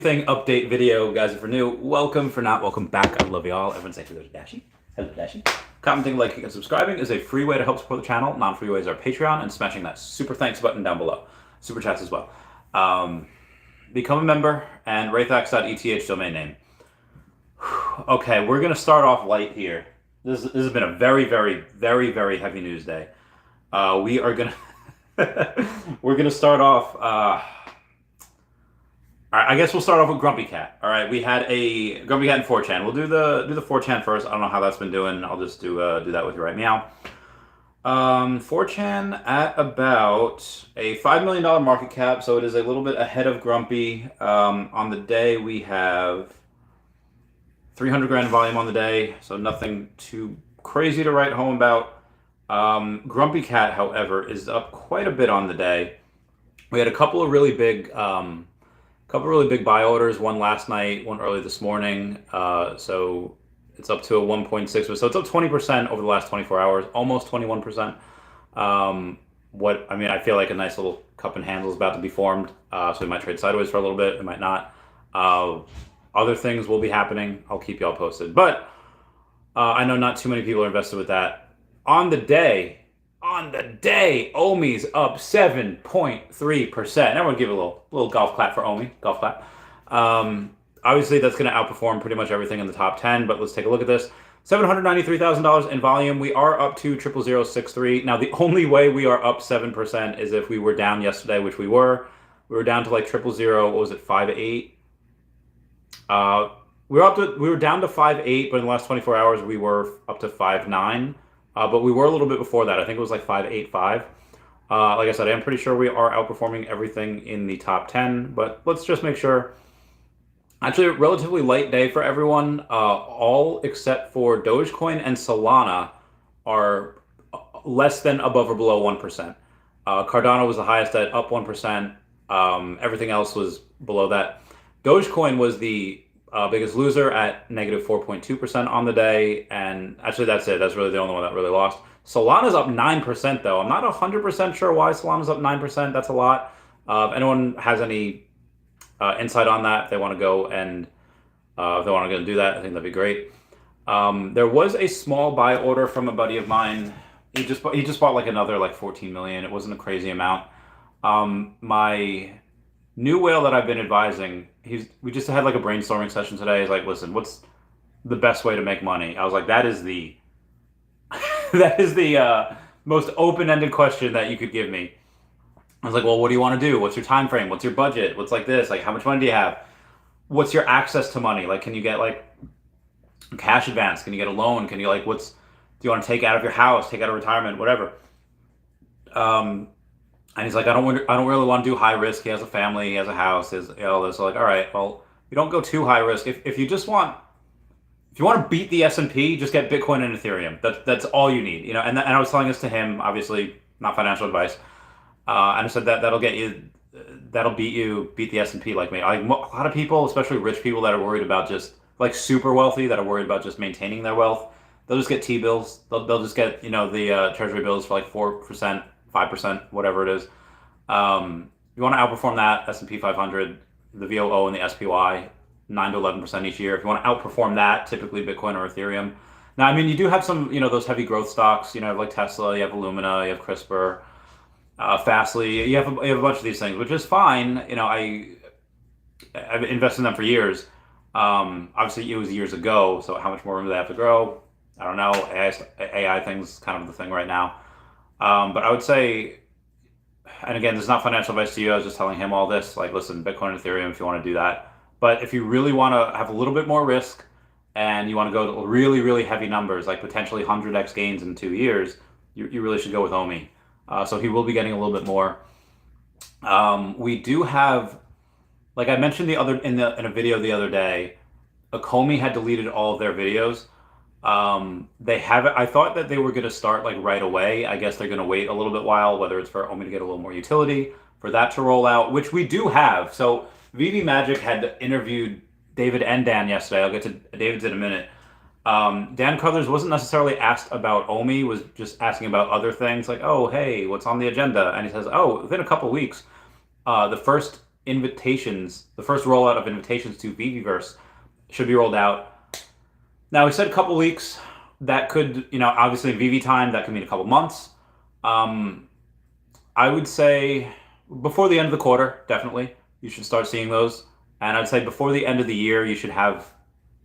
Thing update video, guys. If you're new, welcome. For not, welcome back. I love y'all. Everyone say hello to Dashi. Hello, Dashi. Commenting, liking, and subscribing is a free way to help support the channel. Non-free ways are Patreon and smashing that super thanks button down below. Super chats as well. Become a member and raythax.eth domain name. Okay, we're gonna start off light here. This has been a very, very, very, very heavy news day. We're gonna start off. I guess we'll start off with Grumpycat. All right, we had a Grumpycat in 4chan. We'll do the 4chan first. I don't know how that's been doing. I'll just do that with you right meow. 4chan at about a $5 million market cap, so it is a little bit ahead of Grumpy. On the day we have 300 grand volume on the day, so nothing too crazy to write home about. Grumpycat, however, is up quite a bit on the day. We had a couple of really big buy orders, one last night, one early this morning. So it's up to a 1.6, so it's up 20% over the last 24 hours, almost 21%. I feel like a nice little cup and handle is about to be formed. So we might trade sideways for a little bit, we might not. Other things will be happening. I'll keep y'all posted. But I know not too many people are invested with that. On the day, OMI's up 7.3%. Everyone give a little golf clap for OMI. Golf clap. Obviously, that's going to outperform pretty much everything in the top 10, but let's take a look at this. $793,000 in volume. We are up to 00063. Now, the only way we are up 7% is if we were down yesterday, which we were. We were down to like 000, what was it, 5.8? We were down to 5.8, but in the last 24 hours, we were up to 5.9. But we were a little bit before that. I think it was like 5.85. Like I said, I'm pretty sure we are outperforming everything in the top 10, but let's just make sure. Actually, a relatively light day for everyone. All except for Dogecoin and Solana are less than above or below 1%. Cardano was the highest at up 1%. Everything else was below that. Dogecoin was the biggest loser at negative 4.2% on the day, and actually that's it. That's really the only one that really lost. Solana's up 9% though. I'm not 100% sure why Solana's up 9%. That's a lot. If anyone has any insight on that, if they want to go and if they want to go do that, I think that'd be great. There was a small buy order from a buddy of mine. He just bought like another like 14 million. It wasn't a crazy amount. My new whale that I've been advising, we just had like a brainstorming session today. He's like, listen, what's the best way to make money? I was like, that is the most open-ended question that you could give me. I was like, well, what do you want to do? What's your time frame? What's your budget? What's like this? Like, how much money do you have? What's your access to money? Like, can you get like cash advance? Can you get a loan? Can you like, do you want to take out of your house, take out of retirement, whatever? And he's like, I don't really want to do high risk. He has a family, he has a house, he has all this. So like, all right, well, you don't go too high risk. If you want to beat the S&P, just get Bitcoin and Ethereum. That's all you need, you know. And I was telling this to him, obviously not financial advice. And I said that'll beat the S&P like me. Like a lot of people, especially rich people that are worried about just like super wealthy, that are worried about just maintaining their wealth, they'll just get T-bills. They'll just get, you know, the treasury bills for like 4%. 5%, whatever it is. You want to outperform that S&P 500, the VOO and the SPY, 9 to 11% each year. If you want to outperform that, typically Bitcoin or Ethereum. Now, I mean, you do have some, you know, those heavy growth stocks. You know, like Tesla, you have Illumina, you have CRISPR, Fastly. You have a bunch of these things, which is fine. You know, I've invested in them for years. Obviously, it was years ago, so how much more room do they have to grow? I don't know. AI thing's kind of the thing right now. But I would say, and again, this is not financial advice to you. I was just telling him all this. Like, listen, Bitcoin and Ethereum if you want to do that. But if you really want to have a little bit more risk and you want to go to really, really heavy numbers, like potentially 100x gains in 2 years, you really should go with OMI. So he will be getting a little bit more. We do have, like I mentioned in a video the other day, Akomi had deleted all of their videos. They haven't. I thought that they were going to start like right away. I guess they're going to wait a little bit while, whether it's for OMI to get a little more utility, for that to roll out, which we do have. So VeVe Magic had interviewed David and Dan yesterday. I'll get to David's in a minute. Dan Carruthers wasn't necessarily asked about OMI, was just asking about other things like, oh, hey, what's on the agenda? And he says, oh, within a couple of weeks, the first invitations, the first rollout of invitations to VeVe Verse should be rolled out. Now, we said a couple weeks. That could, obviously VeVe time, that could mean a couple months. I would say before the end of the quarter, definitely, you should start seeing those. And I'd say before the end of the year, you should have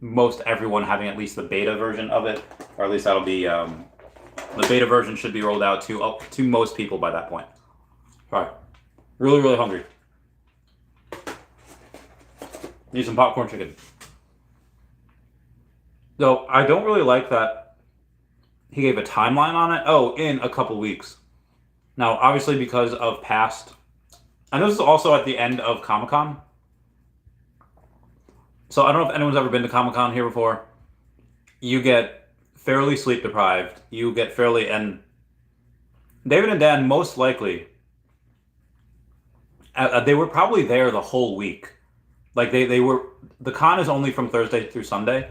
most everyone having at least the beta version of it, or at least that'll be, the beta version should be rolled out to most people by that point. Sorry. Really, really hungry. Need some popcorn chicken. So I don't really like that he gave a timeline on it. Oh, in a couple weeks. Now, obviously, because of past, and this is also at the end of Comic-Con. So I don't know if anyone's ever been to Comic-Con here before. You get fairly sleep deprived. You get fairly, and David and Dan most likely, they were probably there the whole week. Like they were, the con is only from Thursday through Sunday,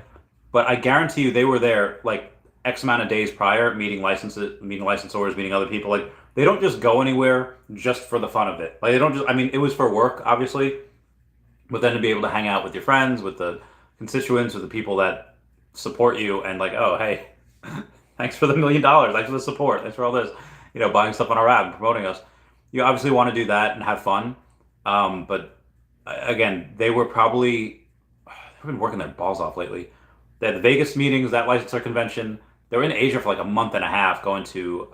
but I guarantee you they were there like X amount of days prior, meeting licensors, meeting other people. Like they don't just go anywhere just for the fun of it. Like they don't just, I mean, it was for work, obviously, but then to be able to hang out with your friends, with the constituents, with the people that support you, and like, oh, hey, thanks for the $1 million, thanks for the support, thanks for all this, buying stuff on our app and promoting us. You obviously want to do that and have fun, but again, they were probably, they've been working their balls off lately. They had the Vegas meetings, that licensor convention. They were in Asia for like a month and a half, going to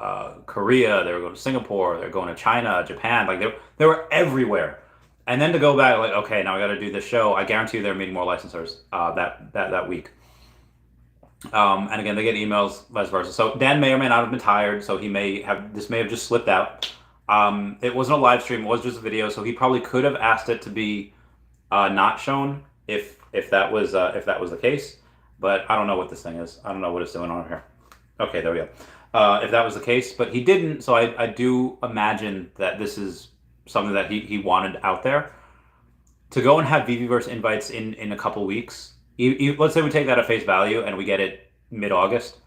Korea, they were going to Singapore, they were going to China, Japan, like they were everywhere. And then to go back, like, okay, now I got to do this show. I guarantee you they're meeting more licensors that week. And again, they get emails, vice versa. So Dan may or may not have been tired, so this may have just slipped out. It wasn't a live stream; it was just a video. So he probably could have asked it to be not shown if that was the case. But I don't know what this thing is. I don't know what it's doing on here. Okay, there we go. If that was the case, but he didn't. So I do imagine that this is something that he wanted out there. To go and have VeVe Verse invites in a couple weeks. Let's say we take that at face value and we get it mid-August.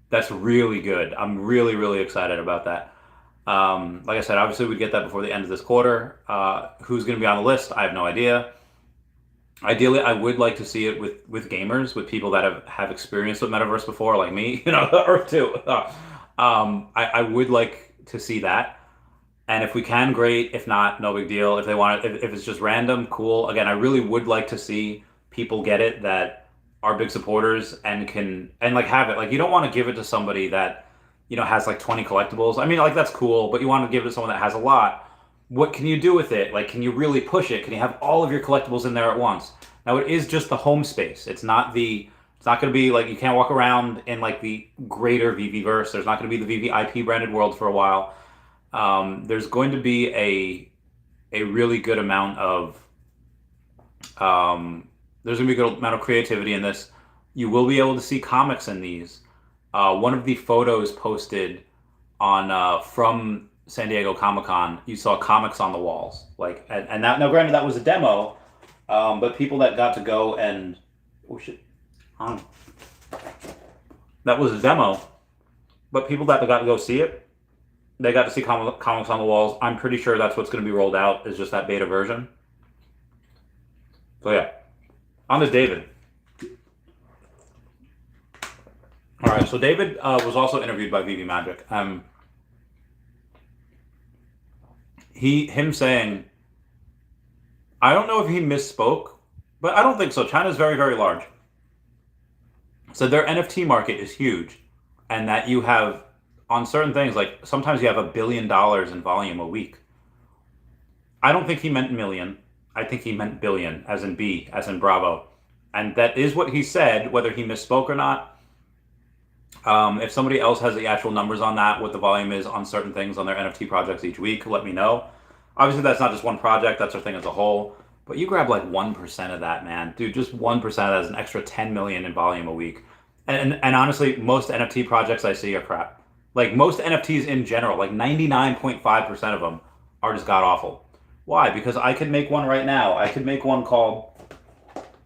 That's really good. I'm really, really excited about that. Like I said, obviously we'd get that before the end of this quarter. Who's going to be on the list? I have no idea. Ideally, I would like to see it with gamers, with people that have experienced with Metaverse before, like me, Earth 2. I would like to see that. And if we can, great. If not, no big deal. If they want it, if it's just random, cool. Again, I really would like to see people get it that are big supporters and have it. Like, you don't want to give it to somebody that, has like 20 collectibles. I mean, like, that's cool, but you want to give it to someone that has a lot. What can you do with it? Like, can you really push it? Can you have all of your collectibles in there at once? Now, it is just the home space. It's not going to be like, you can't walk around in like the greater VeVe Verse. There's not going to be the VeVe IP branded world for a while. There's going to be a really good amount of creativity in this. You will be able to see comics in these. One of the photos posted on from San Diego Comic-Con, you saw comics on the walls. Like, and that, now granted that was a demo, but people that got to go and that was a demo, but people that got to go see it, they got to see comics on the walls. I'm pretty sure that's what's going to be rolled out, is just that beta version. So yeah, on to David. All right, so David was also interviewed by VeVe Magic. Him saying, I don't know if he misspoke, but I don't think so. China's very, very large. So their NFT market is huge, and that you have, on certain things, like sometimes you have $1 billion in volume a week. I don't think he meant million. I think he meant billion, as in B, as in Bravo. And that is what he said, whether he misspoke or not. If somebody else has the actual numbers on that, what the volume is on certain things on their NFT projects each week, let me know. Obviously, that's not just one project, that's their thing as a whole. But you grab like 1% of that, man. Dude, just 1% of that is an extra 10 million in volume a week. And honestly, most NFT projects I see are crap. Like, most NFTs in general, like 99.5% of them are just god-awful. Why? Because I could make one right now. I could make one called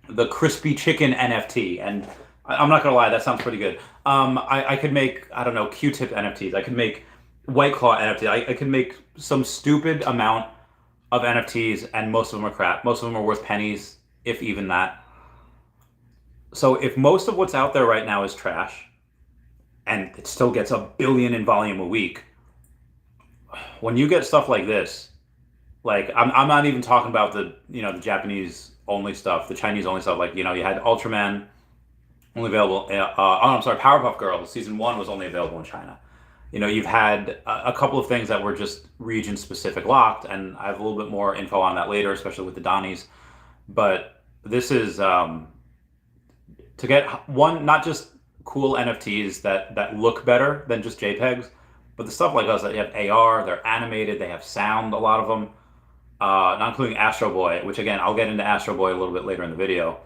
the Crispy Chicken NFT, and I'm not gonna lie, that sounds pretty good. I could make, I don't know, Q-tip NFTs. I could make White Claw NFT. I could make some stupid amount of NFTs, and most of them are crap. Most of them are worth pennies, if even that. So if most of what's out there right now is trash, and it still gets 1 billion in volume a week, when you get stuff like this, like I'm not even talking about the the Japanese only stuff, the Chinese only stuff. Like you had Ultraman only available. I'm sorry, Powerpuff Girls season 1 was only available in China. You've had a couple of things that were just region specific locked, and I have a little bit more info on that later, especially with the Donnies. But this is to get one, not just cool NFTs that look better than just JPEGs, but the stuff like us that have AR, they're animated, they have sound, a lot of them, not including Astro Boy, which again, I'll get into Astro Boy a little bit later in the video.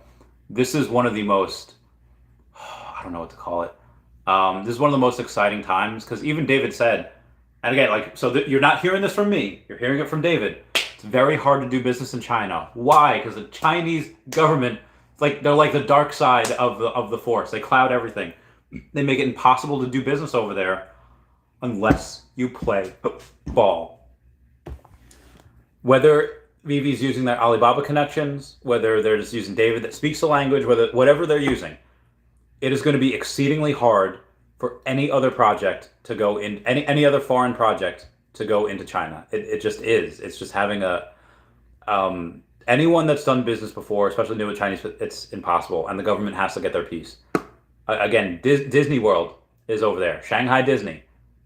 This is one of the most, I don't know what to call it. This is one of the most exciting times, because even David said, and again, you're not hearing this from me, you're hearing it from David. It's very hard to do business in China. Why? Because the Chinese government, they're like the dark side of the force. They cloud everything. They make it impossible to do business over there unless you play ball. Whether VeVe's using their Alibaba connections, whether they're just using David that speaks the language, whatever they're using, it is going to be exceedingly hard for any other project to go in, any other foreign project to go into China. It just is. It's just having anyone that's done business before, especially new with Chinese, it's impossible, and the government has to get their piece. Again, Disney World is over there. Shanghai Disney.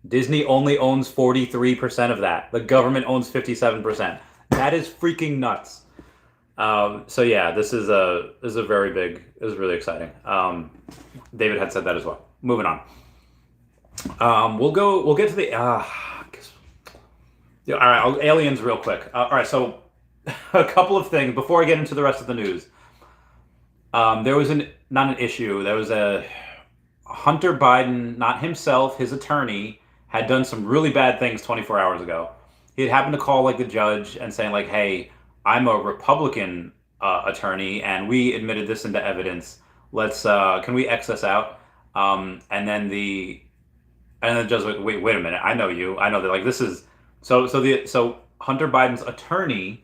Disney only owns 43% of that. The government owns 57%. That is freaking nuts. So yeah, this is a very big. It was really exciting. David had said that as well. Moving on. We'll get to the. All right, aliens real quick. All right, so a couple of things before I get into the rest of the news. There was not an issue. There was a Hunter Biden, not himself, his attorney had done some really bad things 24 hours ago. He had happened to call the judge and saying hey, I'm a Republican attorney and we admitted this into evidence. Let's can we X this out? And then the judge was like, wait a minute, I know you. I know that this is so Hunter Biden's attorney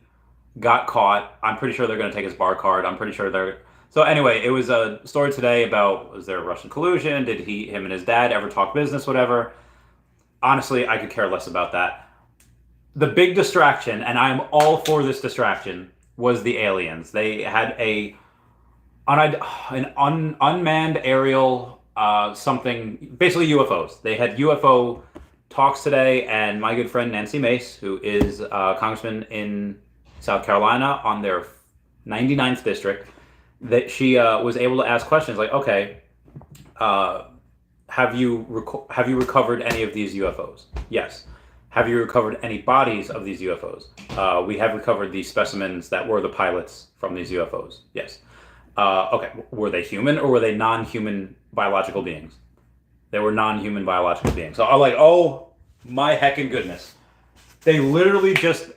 got caught. I'm pretty sure they're going to take his bar card. I'm pretty sure they're. So anyway, it was a story today about, was there Russian collusion? Did him and his dad ever talk business, whatever? Honestly, I could care less about that. The big distraction, and I'm all for this distraction, was the aliens. They had an unmanned aerial something, basically UFOs. They had UFO talks today, and my good friend Nancy Mace, who is a congressman in South Carolina on their 99th district, that she was able to ask questions like, okay, have you recovered any of these UFOs? Yes. Have you recovered any bodies of these UFOs? We have recovered the specimens that were the pilots from these UFOs. Yes. Okay. Were they human or were they non-human biological beings? They were non-human biological beings. So I'm like, oh my heckin' goodness. They literally just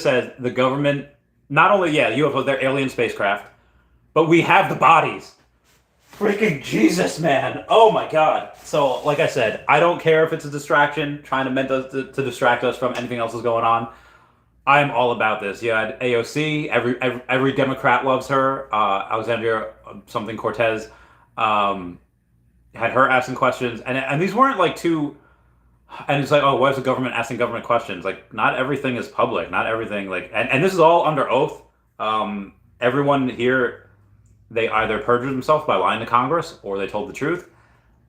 said the government, not only, UFOs, they're alien spacecraft, but we have the bodies. Freaking Jesus, man. Oh my God. So, like I said, I don't care if it's a distraction, trying to distract us from anything else that's going on. I am all about this. You had AOC, every Democrat loves her. Alexandria something Cortez had her asking questions, and these weren't too. And it's oh, why is the government asking government questions? Not everything is public. Not everything and this is all under oath. Everyone here, they either perjured themselves by lying to Congress or they told the truth.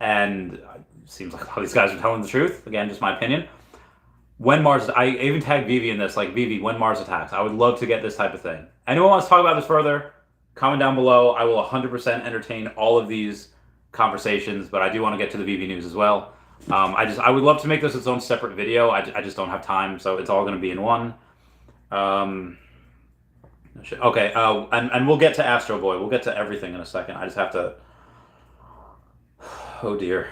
And it seems like a lot of these guys are telling the truth. Again, just my opinion. I even tagged VeVe in this, VeVe, when Mars attacks. I would love to get this type of thing. Anyone wants to talk about this further, comment down below. I will 100% entertain all of these conversations, but I do want to get to the VeVe news as well. I would love to make this its own separate video. I just don't have time, so it's all going to be in one. Okay, and we'll get to Astro Boy. We'll get to everything in a second. I just have to. Oh dear.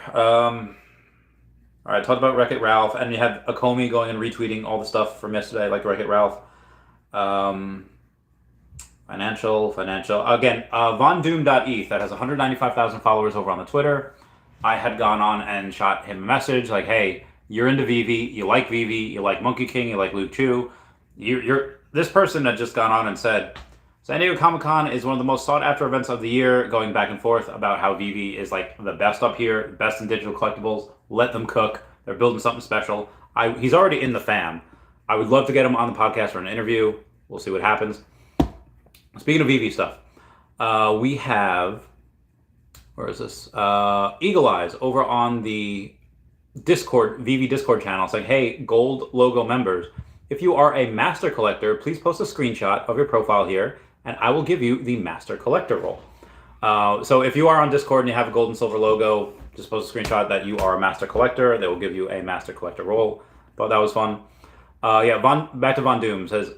All right, talked about Wreck-It Ralph, and you have Akomi going and retweeting all the stuff from yesterday, like Wreck-It Ralph. Financial. Again, vondoom.eth, that has 195,000 followers over on the Twitter. I had gone on and shot him a message like, hey, you're into VeVe, you like VeVe, you like Monkey King, you like Luke Chu. You're this person had just gone on and said, San Diego Comic-Con is one of the most sought-after events of the year, going back and forth about how VeVe is like the best up here, best in digital collectibles. Let them cook. They're building something special. He's already in the fam. I would love to get him on the podcast for an interview. We'll see what happens. Speaking of VeVe stuff, we have, where is this? Eagle Eyes over on the Discord, VeVe Discord channel, saying, hey, gold logo members, if you are a master collector, please post a screenshot of your profile here, and I will give you the master collector role. So if you are on Discord and you have a gold and silver logo, just post a screenshot that you are a master collector. They will give you a master collector role. Thought that was fun. Back to Von Doom says,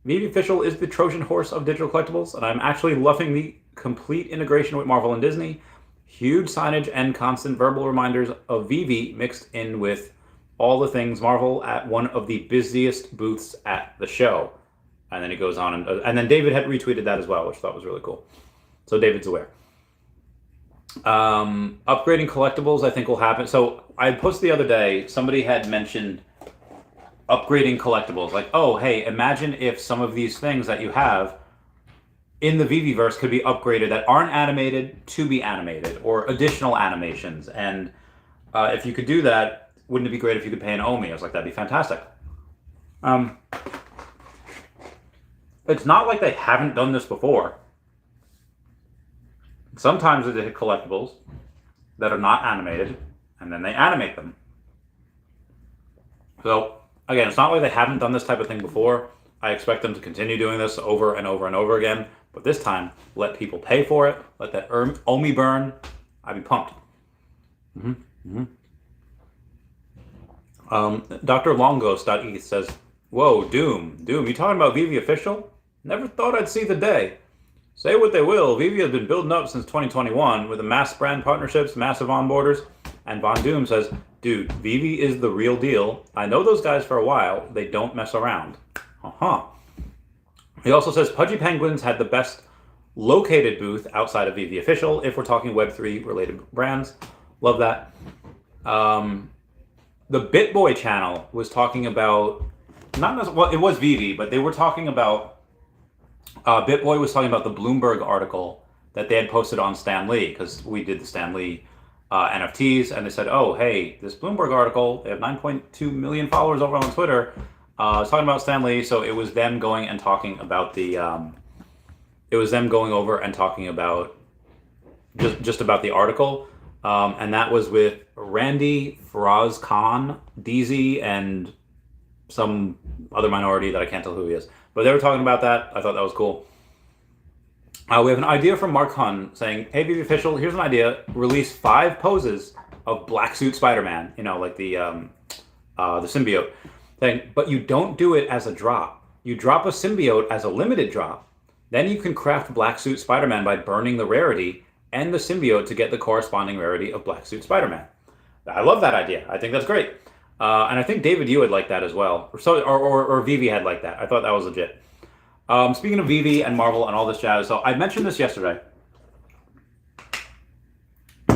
VeVe Official is the Trojan horse of digital collectibles, and I'm actually loving the complete integration with Marvel and Disney. Huge signage and constant verbal reminders of VeVe mixed in with all the things Marvel at one of the busiest booths at the show. And then it goes on, and then David had retweeted that as well, which I thought was really cool. So David's aware. Upgrading collectibles, I think, will happen. So I posted the other day, somebody had mentioned upgrading collectibles. Like, oh, hey, imagine if some of these things that you have in the VeVe Verse could be upgraded that aren't animated to be animated, or additional animations. And if you could do that, wouldn't it be great if you could pay an OMI? I was like, that'd be fantastic. It's not like they haven't done this before. Sometimes they hit collectibles that are not animated, and then they animate them. So, again, it's not like they haven't done this type of thing before. I expect them to continue doing this over and over and over again. But this time, let people pay for it. Let that OMI burn. I'd be pumped. Dr. Longos.eth says, whoa, Doom, you talking about VeVe Official? Never thought I'd see the day. Say what they will, VeVe has been building up since 2021 with the mass brand partnerships, massive onboarders, and Von Doom says, dude, VeVe is the real deal. I know those guys for a while. They don't mess around. He also says Pudgy Penguins had the best located booth outside of VeVe Official, if we're talking Web3 related brands. Love that. The BitBoy channel was talking about, well, it was VeVe, but they were talking about, BitBoy was talking about the Bloomberg article that they had posted on Stan Lee, because we did the Stan Lee NFTs, and they said, oh, hey, this Bloomberg article, they have 9.2 million followers over on Twitter, it's talking about Stan Lee. So it was them going and talking about the, it was them going over and talking about just about the article, and that was with Randy, Faraz Khan, DZ, and some other minority that I can't tell who he is. But they were talking about that. I thought that was cool. We have an idea from Mark Hun saying, hey, VeVe Official, here's an idea. Release 5 poses of Black Suit Spider-Man, you know, like the symbiote thing. But you don't do it as a drop. You drop a symbiote as a limited drop. Then you can craft Black Suit Spider-Man by burning the rarity and the symbiote to get the corresponding rarity of Black Suit Spider-Man. I love that idea. I think that's great. And I think David, you would like that as well. Or VeVe had like that. I thought that was legit. Speaking of VeVe and Marvel and all this jazz, so I mentioned this yesterday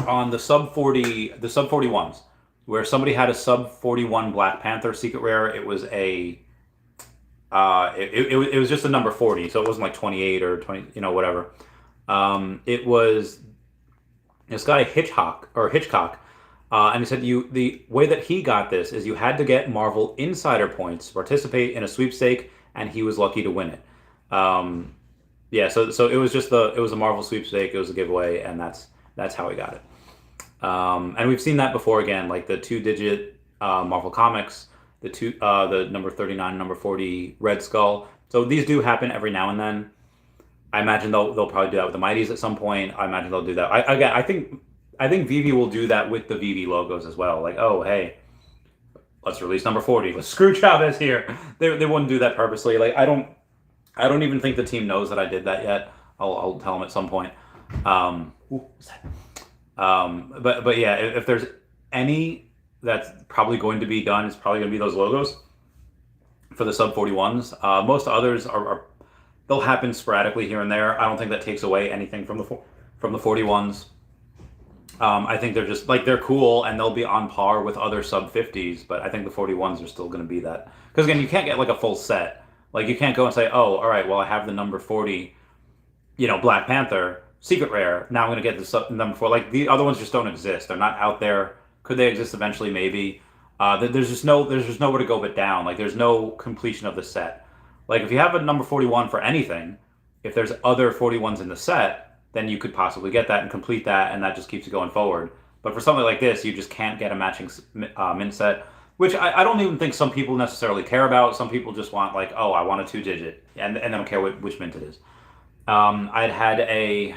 on the sub 41s, where somebody had a sub 41 Black Panther secret rare. It was a it was just a number 40, so it wasn't like 28 or 20, you know, whatever. It was this guy Hitchcock, and he said the way that he got this is you had to get Marvel insider points to participate in a sweepstake, and he was lucky to win it. So it was just it was a Marvel sweepstake, it was a giveaway, and that's how he got it. And we've seen that before again, like the 2-digit Marvel Comics, the number 39, number 40 Red Skull. So these do happen every now and then. I imagine they'll probably do that with the Mighties at some point. I imagine they'll do that. I think VeVe will do that with the VeVe logos as well. Like, oh, hey, let's release number 40. Let's screw Chavez here. They wouldn't do that purposely. Like, I don't even think the team knows that I did that yet. I'll tell them at some point. But yeah, if there's any that's probably going to be done, it's probably going to be those logos for the sub 41s. Most others they'll happen sporadically here and there. I don't think that takes away anything from the 41s. I think they're just like, they're cool and they'll be on par with other sub 50s, but I think the 41s are still going to be that, because again, you can't get like a full set Like you can't go and say, oh, all right, well I have the number 40, Black Panther secret rare. Now I'm gonna get this number 4. Like the other ones just don't exist. They're not out there. Could they exist eventually? Maybe. There's just nowhere to go but down. Like there's no completion of the set. Like if you have a number 41 for anything, if there's other 41s in the set, then you could possibly get that and complete that, and that just keeps you going forward. But for something like this, you just can't get a matching mint set, which I don't even think some people necessarily care about. Some people just want like, oh, I want a 2-digit, and they don't care which mint it is. I'd had a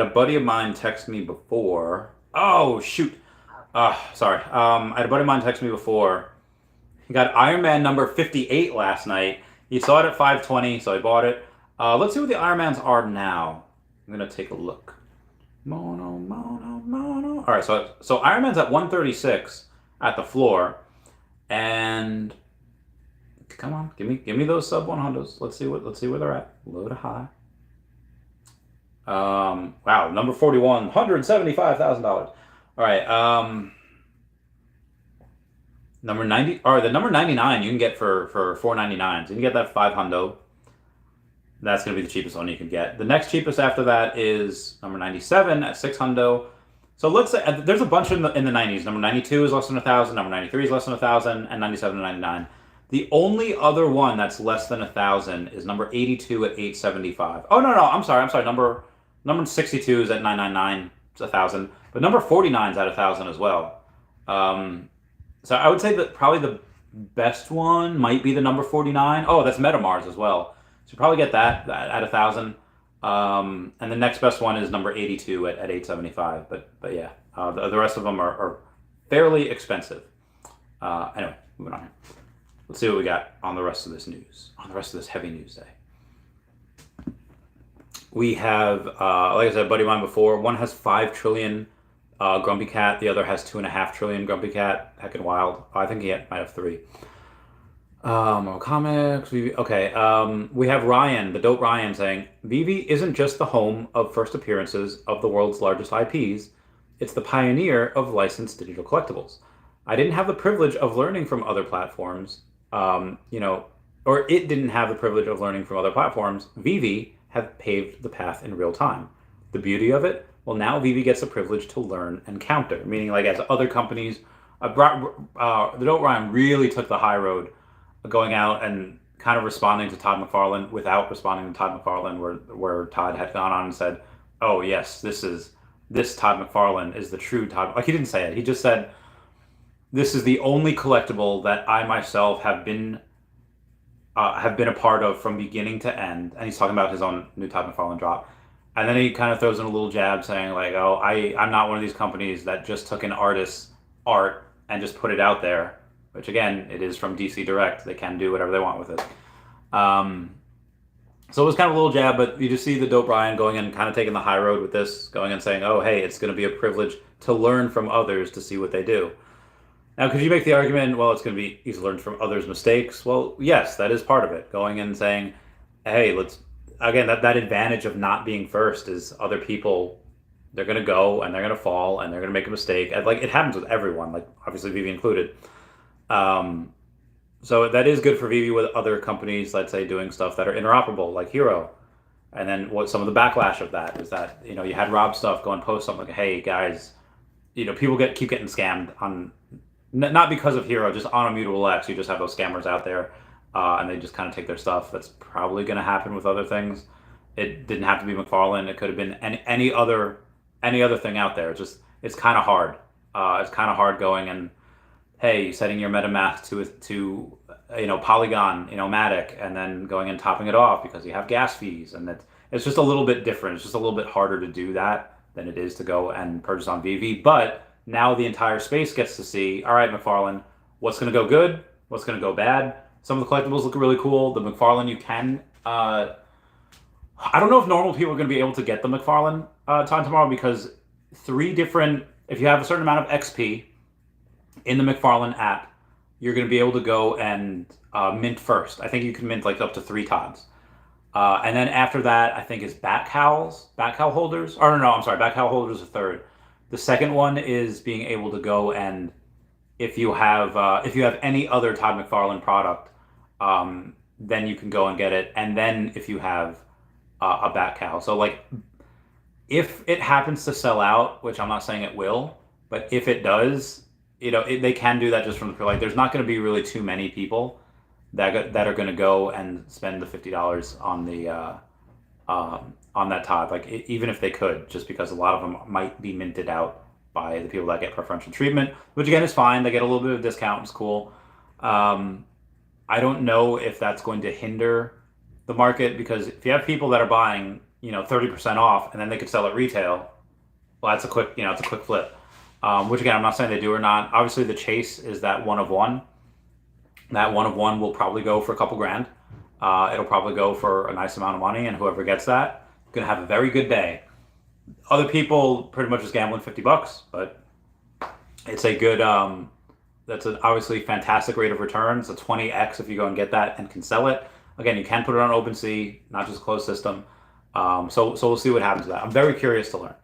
buddy of mine text me before. Oh shoot, sorry. I had a buddy of mine text me before. He got Iron Man number 58 last night. He saw it at 520, so I bought it. Let's see what the Iron Mans are now. I'm gonna take a look. Mono, mono, mono. All right, so Iron Man's at 136 at the floor, and come on, give me those sub 100s. Let's see where they're at. Low to high. Wow, number 41, $175,000. All right, number 90, or the number 99 you can get for $4.99. So you can get that 500. That's going to be the cheapest one you can get. The next cheapest after that is number 97 at 600. So let's say there's a bunch in the 90s. Number 92 is less than 1,000. Number 93 is less than 1,000, and 97 and 99. The only other one that's less than 1,000 is number 82 at 875. Oh no, I'm sorry. Number 62 is at 999. It's 1,000, but number 49 is at 1,000 as well. So I would say that probably the best one might be the number 49. Oh, that's Metamars as well. So you probably get that at 1,000. And the next best one is number 82 at 875. But yeah, the rest of them are fairly expensive. Anyway, moving on here. Let's see what we got on the rest of this news, on the rest of this heavy news day. We have, like I said, a buddy of mine before. One has 5 trillion Grumpycat. The other has 2.5 trillion Grumpycat. Heckin' wild. Oh, I think he might have 3. More comics. Okay. We have Ryan, the dope Ryan, saying, VeVe isn't just the home of first appearances of the world's largest IPs. It's the pioneer of licensed digital collectibles. I didn't have the privilege of learning from other platforms, or it didn't have the privilege of learning from other platforms. VeVe have paved the path in real time. The beauty of it, well, now VeVe gets the privilege to learn and counter, meaning like as other companies, the dope Ryan really took the high road, going out and kind of responding to Todd McFarlane without responding to Todd McFarlane, where Todd had gone on and said, "Oh yes, this Todd McFarlane is the true Todd." Like he didn't say it. He just said, "This is the only collectible that I myself have been a part of from beginning to end." And he's talking about his own new Todd McFarlane drop. And then he kind of throws in a little jab saying like, "Oh, I'm not one of these companies that just took an artist's art and just put it out there." Which again, it is from DC Direct. They can do whatever they want with it. So it was kind of a little jab, but you just see the dope Ryan going and kind of taking the high road with this, going and saying, "Oh, hey, it's going to be a privilege to learn from others to see what they do." Now, could you make the argument, well, it's going to be easy to learn from others' mistakes? Well, yes, that is part of it. Going and saying, "Hey, that advantage of not being first is other people, they're going to go and they're going to fall and they're going to make a mistake." And, like, it happens with everyone, like obviously VeVe included. So that is good for VeVe with other companies, let's say, doing stuff that are interoperable, like Hero. And then what some of the backlash of that is that, you had Rob stuff go and post something like, "Hey guys, people keep getting scammed on, not because of Hero, just on Immutable X. You just have those scammers out there, and they just kind of take their stuff." That's probably going to happen with other things. It didn't have to be McFarlane. It could have been any other thing out there. It's kind of hard. It's kind of hard going and, hey, setting your MetaMask to Polygon, Matic, and then going and topping it off because you have gas fees, and it's just a little bit different. It's just a little bit harder to do that than it is to go and purchase on VeVe. But now the entire space gets to see, all right, McFarlane, what's going to go good, what's going to go bad. Some of the collectibles look really cool. The McFarlane you can, I don't know if normal people are going to be able to get the McFarlane time tomorrow, because if you have a certain amount of XP in the McFarlane app, you're going to be able to go and mint first. I think you can mint like up to 3 Todds. And then after that, I think is Backhowl holders. Or no, I'm sorry, Backhowl holders are third. The second one is being able to go and if you have any other Todd McFarlane product, then you can go and get it. And then if you have a Bat Cow, so like if it happens to sell out, which I'm not saying it will, but if it does, they can do that just from the like. There's not going to be really too many people that are going to go and spend the $50 on that Todd. Like even if they could, just because a lot of them might be minted out by the people that get preferential treatment, which again is fine. They get a little bit of discount. It's cool. I don't know if that's going to hinder the market, because if you have people that are buying, 30% off, and then they could sell at retail, well, that's a quick, it's a quick flip. Which again, I'm not saying they do or not. Obviously, the chase is that one of one. That one of one will probably go for a couple grand. It'll probably go for a nice amount of money, and whoever gets that is gonna have a very good day. Other people pretty much just gambling $50, but it's a good. That's an obviously fantastic rate of return. It's a 20x if you go and get that and can sell it. Again, you can put it on OpenSea, not just a closed system. So we'll see what happens to that. I'm very curious to learn.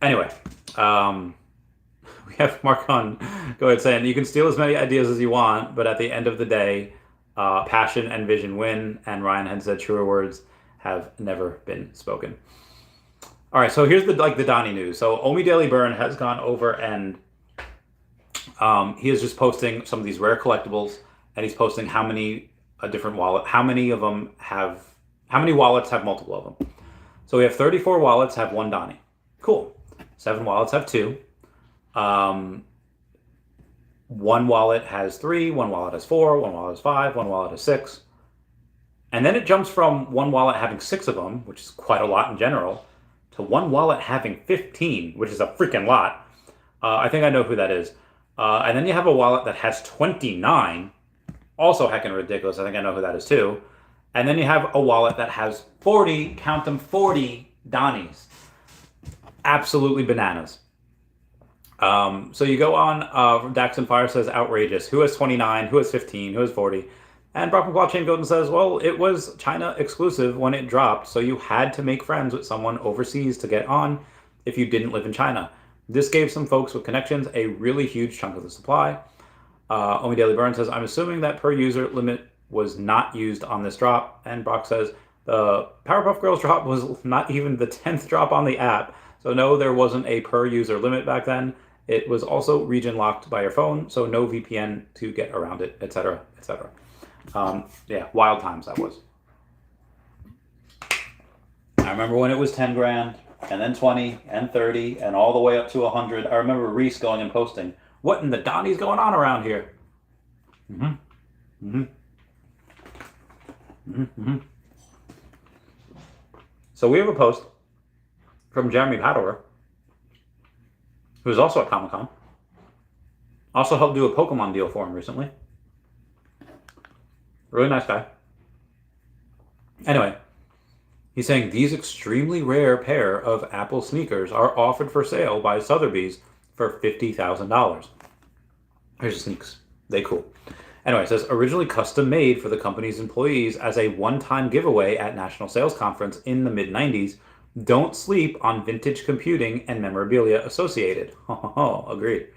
Anyway, we have Mark on go ahead saying you can steal as many ideas as you want, but at the end of the day, passion and vision win. And Ryan had said truer words have never been spoken. All right, so here's the Donnie news. So OMI Daily Burn has gone over and he is just posting some of these rare collectibles, and he's posting how many how many wallets have multiple of them. So we have 34 wallets have one Donnie. Cool. 7 wallets have 2. One wallet has 3, one wallet has 4, one wallet has 5, one wallet has 6. And then it jumps from one wallet having 6 of them, which is quite a lot in general, to one wallet having 15, which is a freaking lot. I think I know who that is. And then you have a wallet that has 29, also heckin' ridiculous. I think I know who that is too. And then you have a wallet that has 40, count them, 40 Donnies. Absolutely bananas. So you go on, Daxon Fire says, outrageous. Who has 29? Who has 15? Who has 40? And Brock McCloud Golden says, well, it was China exclusive when it dropped, so you had to make friends with someone overseas to get on if you didn't live in China. This gave some folks with connections a really huge chunk of the supply. OMI Daily Burn says, I'm assuming that per user limit was not used on this drop. And Brock says, the Powerpuff Girls drop was not even the 10th drop on the app. So no, there wasn't a per user limit back then. It was also region locked by your phone, so no VPN to get around it, etc., etc. Yeah, wild times that was. I remember when it was 10 grand, and then 20, and 30, and all the way up to 100. I remember Reese going and posting, what in the Donnie's going on around here? So we have a post from Jeremy Padower, who's also at Comic-Con. Also helped do a Pokemon deal for him recently. Really nice guy. Anyway, he's saying these extremely rare pair of Apple sneakers are offered for sale by Sotheby's for $50,000. Here's the sneaks. They cool. Anyway, it says originally custom made for the company's employees as a one-time giveaway at National Sales Conference in the mid-90s. Don't sleep on vintage computing and memorabilia associated. Oh, agreed.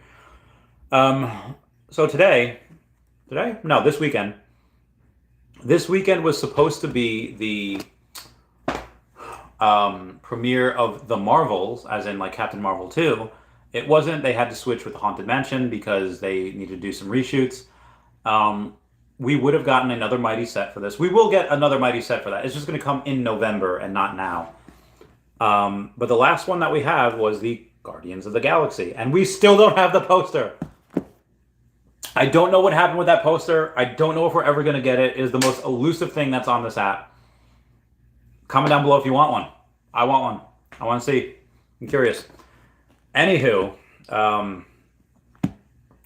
So this weekend. This weekend was supposed to be the premiere of the Marvels, as in like Captain Marvel 2. It wasn't. They had to switch with the Haunted Mansion because they needed to do some reshoots. We would have gotten another Mighty set for this. We will get another Mighty set for that. It's just going to come in November and not now. But the last one that we have was the Guardians of the Galaxy, and we still don't have the poster. I don't know what happened with that poster. I don't know if we're ever going to get it. It is the most elusive thing that's on this app. Comment down below if you want one. I want one. I want to see. I'm curious. Anywho,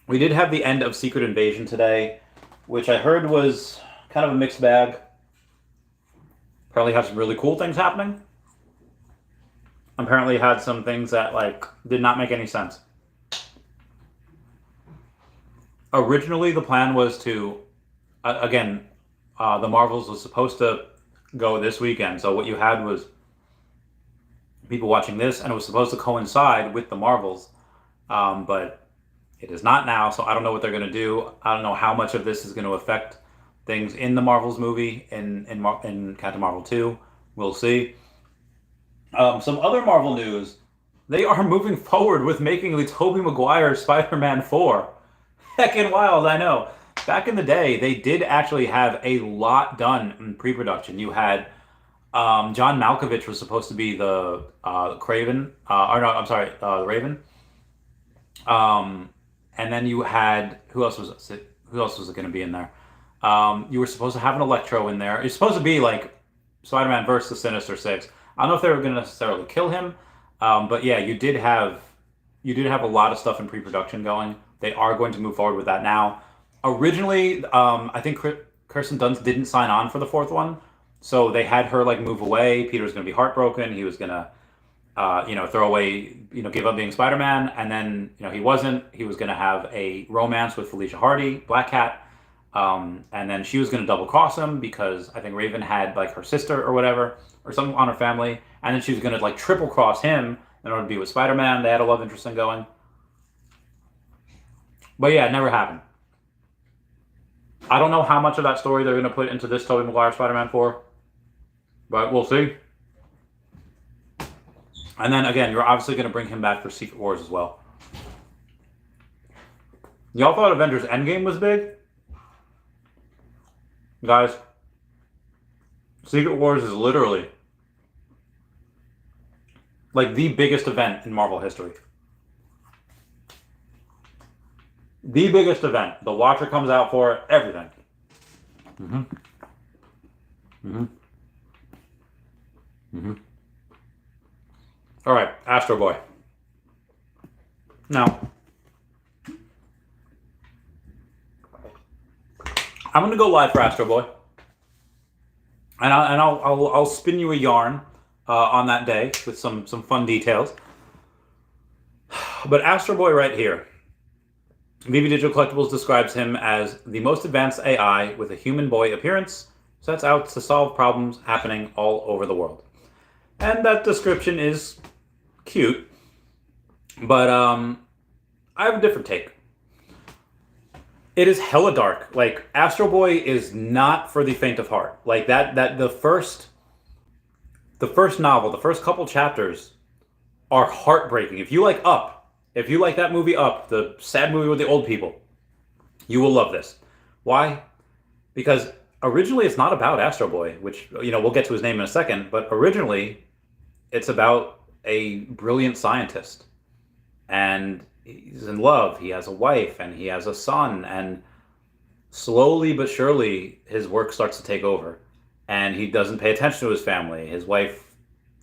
we did have the end of Secret Invasion today, which I heard was kind of a mixed bag. Apparently had some really cool things happening. Apparently had some things that did not make any sense. Originally, the plan was to, the Marvels was supposed to go this weekend. So what you had was people watching this, and it was supposed to coincide with the Marvels. But It is not now, so I don't know what they're going to do. I don't know how much of this is going to affect things in the Marvels movie, in Captain Marvel 2. We'll see. Some other Marvel news. They are moving forward with making the Tobey Maguire Spider-Man 4. Heckin' wild, I know. Back in the day, they did actually have a lot done in pre-production. You had John Malkovich was supposed to be the Craven, or no, I'm sorry, the Raven. And then you had who else was it? Who else was it going to be in there? You were supposed to have an Electro in there. It's supposed to be like Spider-Man versus the Sinister Six. I don't know if they were going to necessarily kill him, but yeah, you did have a lot of stuff in pre-production going. They are going to move forward with that now. Originally, I think Kirsten Dunst didn't sign on for the fourth one, so they had her like move away. Peter was going to be heartbroken. He was going to throw away, give up being Spider-Man, and then, he wasn't. He was going to have a romance with Felicia Hardy, Black Cat, and then she was going to double cross him because I think Raven had like her sister or whatever, or something on her family, and then she was going to like triple cross him in order to be with Spider-Man. They had a love interest thing going. But yeah, it never happened. I don't know how much of that story they're going to put into this Tobey Maguire Spider-Man 4, but we'll see. And then again, you're obviously going to bring him back for Secret Wars as well. Y'all thought Avengers Endgame was big? Guys, Secret Wars is literally like the biggest event in Marvel history. The biggest event. The Watcher comes out for it, everything. All right, Astro Boy. Now, I'm going to go live for Astro Boy, and I'll spin you a yarn on that day with some fun details. But Astro Boy right here, VeVe Digital Collectibles describes him as the most advanced AI with a human boy appearance, sets out to solve problems happening all over the world. And that description is cute, but I have a different take. It is hella dark. Like, Astro Boy is not for the faint of heart. Like that the first novel, the first couple chapters are heartbreaking. If you like Up, if you like that movie Up, the sad movie with the old people, you will love this. Why? Because originally it's not about Astro Boy, which, we'll get to his name in a second, but originally it's about a brilliant scientist. And he's in love, he has a wife, and he has a son, and slowly but surely his work starts to take over. And he doesn't pay attention to his family. His wife,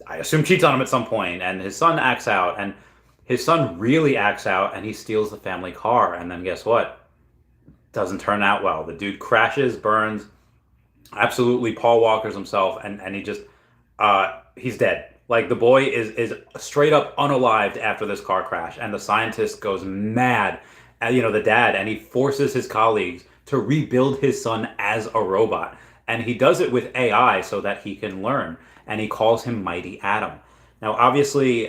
I assume, cheats on him at some point, and his son acts out, and his son really acts out, and he steals the family car, and then guess what? Doesn't turn out well. The dude crashes, burns, absolutely Paul Walkers himself, and he just, he's dead. Like, the boy is straight up unalived after this car crash, and the scientist goes mad at, the dad, and he forces his colleagues to rebuild his son as a robot. And he does it with AI so that he can learn, and he calls him Mighty Atom. Now, obviously,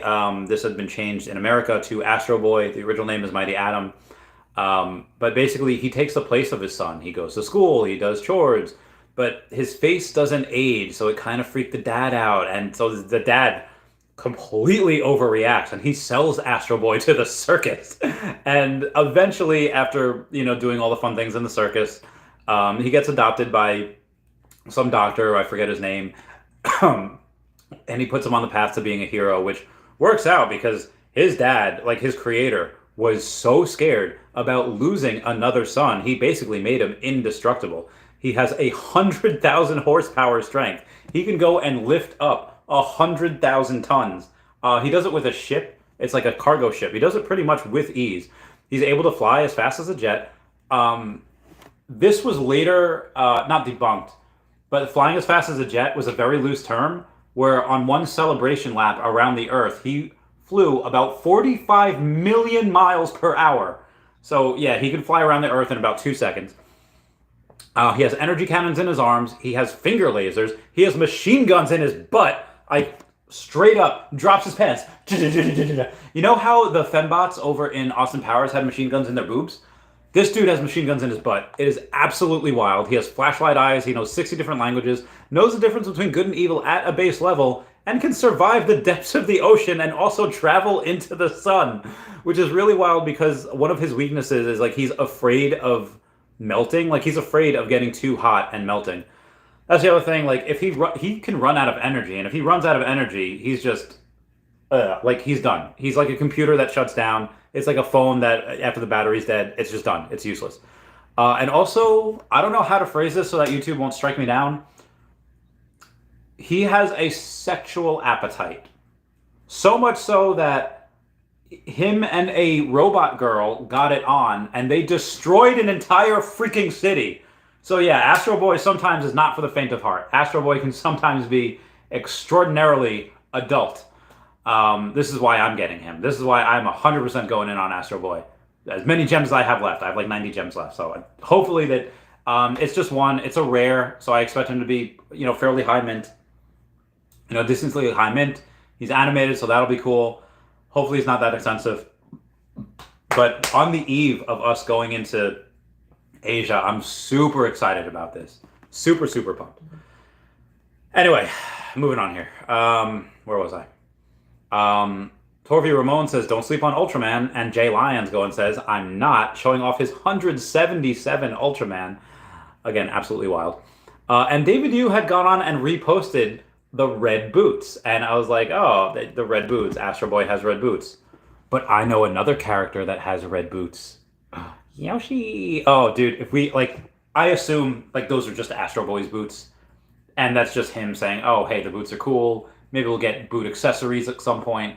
this has been changed in America to Astro Boy. The original name is Mighty Atom. But basically, he takes the place of his son. He goes to school, he does chores, but his face doesn't age, so it kind of freaked the dad out. And so the dad completely overreacts, and he sells Astro Boy to the circus. And eventually, after, doing all the fun things in the circus, he gets adopted by some doctor, I forget his name, and he puts him on the path to being a hero, which works out because his dad, like his creator, was so scared about losing another son, he basically made him indestructible. He has 100,000 horsepower strength. He can go and lift up 100,000 tons. He does it with a ship. It's like a cargo ship. He does it pretty much with ease. He's able to fly as fast as a jet. This was later not debunked, but flying as fast as a jet was a very loose term, where on one celebration lap around the Earth, he flew about 45 million miles per hour. So yeah, he can fly around the Earth in about 2 seconds. He has energy cannons in his arms. He has finger lasers. He has machine guns in his butt. straight up drops his pants. You know how the fembots over in Austin Powers had machine guns in their boobs? This dude has machine guns in his butt. It is absolutely wild. He has flashlight eyes. He knows 60 different languages, knows the difference between good and evil at a base level, and can survive the depths of the ocean and also travel into the sun, which is really wild because one of his weaknesses is like he's afraid of melting. Like he's afraid of getting too hot and melting. That's the other thing. Like if he can run out of energy, and if he runs out of energy, he's just like he's done. He's like a computer that shuts down. It's like a phone that after the battery's dead, it's just done. It's useless. And also, I don't know how to phrase this so that YouTube won't strike me down. He has a sexual appetite. So much so that him and a robot girl got it on, and they destroyed an entire freaking city. So yeah, Astro Boy sometimes is not for the faint of heart. Astro Boy can sometimes be extraordinarily adult. This is why I'm getting him. This is why I'm 100% going in on Astro Boy. As many gems as I have left. I have like 90 gems left. So hopefully that it's just one. It's a rare, so I expect him to be, fairly high mint. Decently high mint. He's animated, so that'll be cool. Hopefully he's not that expensive. But on the eve of us going into Asia, I'm super excited about this. Super, super pumped. Anyway, moving on here. Where was I? Torvi Ramon says, don't sleep on Ultraman. And Jay Lyons go and says, I'm not, showing off his 177 Ultraman. Again, absolutely wild. And David Yu had gone on and reposted the red boots. And I was like, oh, the red boots. Astro Boy has red boots. But I know another character that has red boots. Yoshi. Oh, dude, if we, I assume, those are just Astro Boy's boots. And that's just him saying, oh, hey, the boots are cool. Maybe we'll get boot accessories at some point.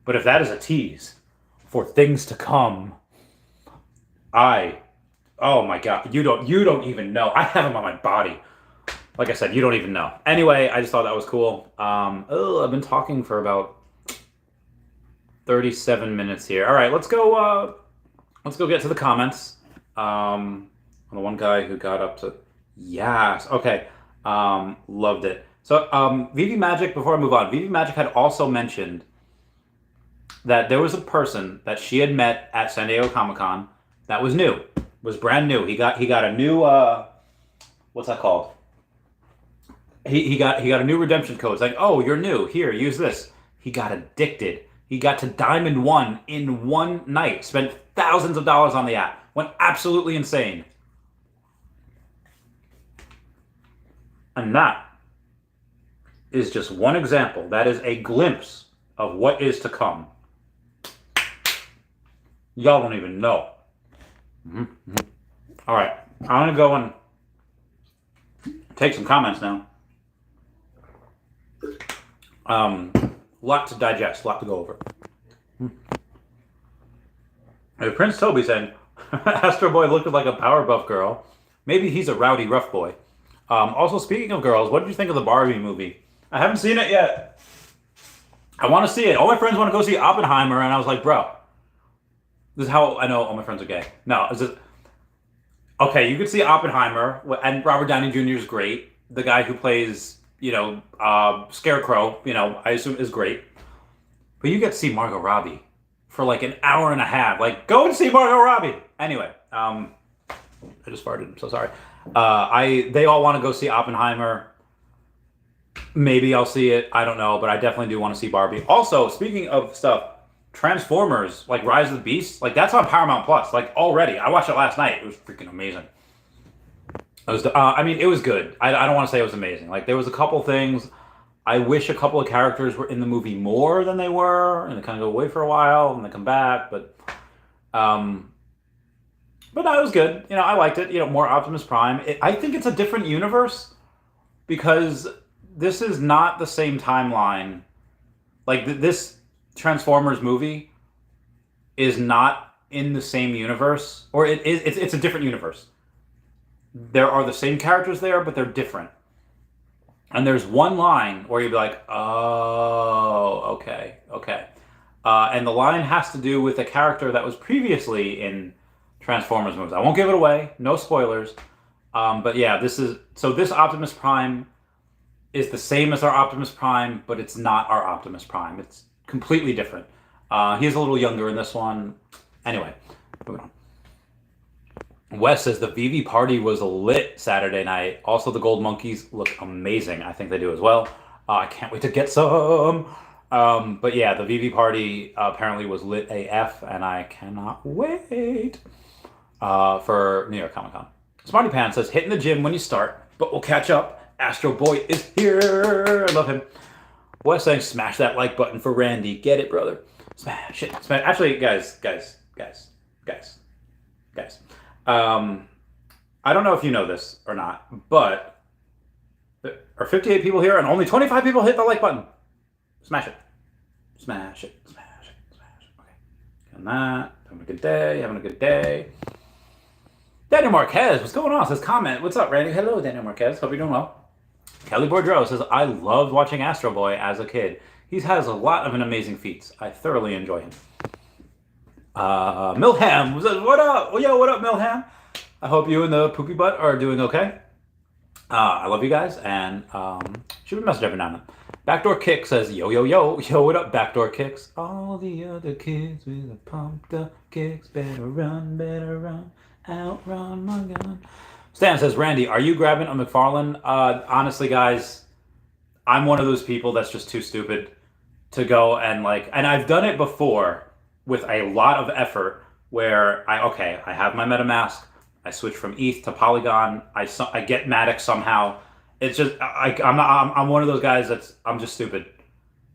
But if that is a tease for things to come, oh my God, you don't even know. I have them on my body. Like I said, you don't even know. Anyway, I just thought that was cool. I've been talking for about 37 minutes here. All right, let's go get to the comments. On the one guy who got up to, yes, okay, loved it. So, VeVe Magic, before I move on, VeVe Magic had also mentioned that there was a person that she had met at San Diego Comic-Con that was new, was brand new. He got a new, what's that called? He got a new redemption code. It's like, oh, you're new. Here, use this. He got addicted. He got to Diamond 1 in one night. Spent thousands of dollars on the app. Went absolutely insane. And that is just one example. That is a glimpse of what is to come. Y'all don't even know. All right, I'm gonna go and take some comments now. Lot to digest, lot to go over. Prince Toby saying, Astro Boy looked like a Powerpuff Girl. Maybe he's a rowdy rough boy. Also, speaking of girls, what did you think of the Barbie movie? I haven't seen it yet. I want to see it. All my friends want to go see Oppenheimer, and I was like, bro, this is how I know all my friends are gay. No, is it? Okay, you could see Oppenheimer, and Robert Downey Jr. is great. The guy who plays, Scarecrow, I assume is great. But you get to see Margot Robbie for like an hour and a half. Like, go and see Margot Robbie. Anyway, I just farted. I'm so sorry. They all want to go see Oppenheimer. Maybe I'll see it. I don't know, but I definitely do want to see Barbie. Also, speaking of stuff, Transformers, like Rise of the Beast, like that's on Paramount Plus, like already. I watched it last night. It was freaking amazing. It was, it was good. I don't want to say it was amazing. Like there was a couple things. I wish a couple of characters were in the movie more than they were, and they kind of go away for a while and they come back. But no, it was good. I liked it. More Optimus Prime. I think it's a different universe because this is not the same timeline. Like this Transformers movie is not in the same universe, or it's a different universe. There are the same characters there, but they're different. And there's one line where you'd be like, oh, okay. And the line has to do with a character that was previously in Transformers movies. I won't give it away, no spoilers. But yeah, this Optimus Prime is the same as our Optimus Prime, but it's not our Optimus Prime. It's completely different. He's a little younger in this one. Anyway, moving on. Wes says the VeVe party was lit Saturday night. Also, the gold monkeys look amazing. I think they do as well. I can't wait to get some. But yeah, the VeVe party apparently was lit AF, and I cannot wait for New York Comic Con. Smarty Pants says, hitting the gym when you start, but we'll catch up. Astro Boy is here. I love him. Wes saying, smash that like button for Randy. Get it, brother. Smash it. Smash. Actually, guys. I don't know if you know this or not, but there are 58 people here and only 25 people hit the like button. Smash it. Smash it. Smash it. Smash it. Okay. And that. Having a good day. Having a good day. Daniel Marquez, what's going on? Says comment. What's up, Randy? Hello, Daniel Marquez. Hope you're doing well. Kelly Boudreau says, I loved watching Astro Boy as a kid. He has a lot of amazing feats. I thoroughly enjoy him. Milham says, what up? Oh, yo, what up, Milham? I hope you and the poopy butt are doing okay. I love you guys, and shoot me a message every now and then. Backdoor Kick says, yo, what up, Backdoor Kicks? All the other kids with the pumped up kicks, better run, outrun my gun. Stan says, Randy, are you grabbing a McFarlane? Honestly, guys, I'm one of those people that's just too stupid to go and and I've done it before with a lot of effort where I have my MetaMask, I switch from ETH to Polygon, I get Matic somehow. It's just, I'm one of those guys I'm just stupid.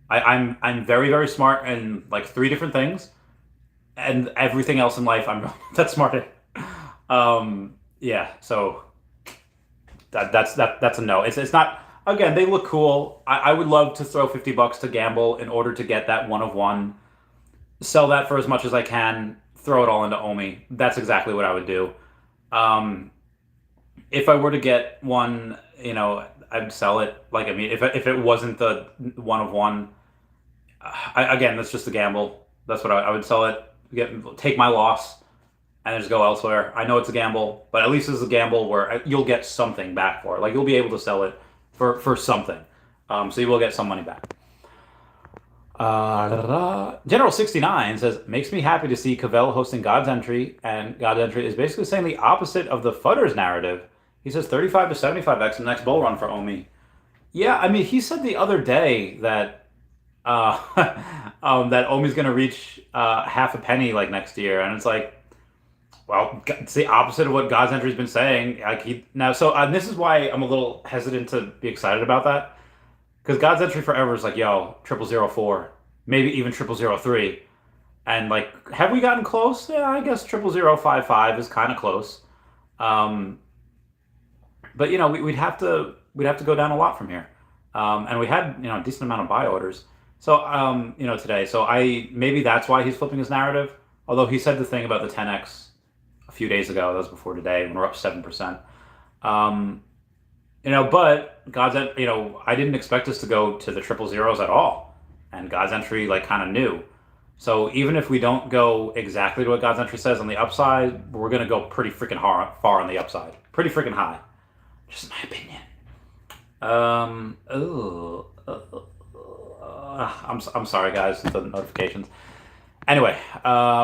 I'm very, very smart in 3 different things, and everything else in life I'm that smart at. Yeah, so that's a no. It's not. Again, they look cool. I would love to throw $50 to gamble in order to get that 1 of 1. Sell that for as much as I can. Throw it all into OMI. That's exactly what I would do. If I were to get one, I'd sell it. If it wasn't the 1 of 1, again, that's just a gamble. That's what I would sell it. Take my loss. And just go elsewhere. I know it's a gamble, but at least it's a gamble where you'll get something back for it. You'll be able to sell it for something. So you will get some money back. General 69 says, makes me happy to see Cavell hosting God's Entry, and God's Entry is basically saying the opposite of the Fudders narrative. He says 35 to 75x in the next bull run for OMI. Yeah, I mean, he said the other day that that OMI's going to reach half a penny next year, and it's well, it's the opposite of what God's Entry's been saying. This is why I'm a little hesitant to be excited about that, because God's Entry forever is 0004, maybe even 0003, and have we gotten close? Yeah, I guess 0055 is kind of close, but we'd have to go down a lot from here, and we had a decent amount of buy orders, so today, so maybe that's why he's flipping his narrative. Although he said the thing about the 10x a few days ago, that was before today, when we're up 7%. But God's, I didn't expect us to go to the 000s at all, and God's Entry kind of knew. So even if we don't go exactly to what God's Entry says on the upside, we're gonna go pretty freaking far on the upside, pretty freaking high. Just my opinion. I'm sorry, guys. The notifications. Anyway,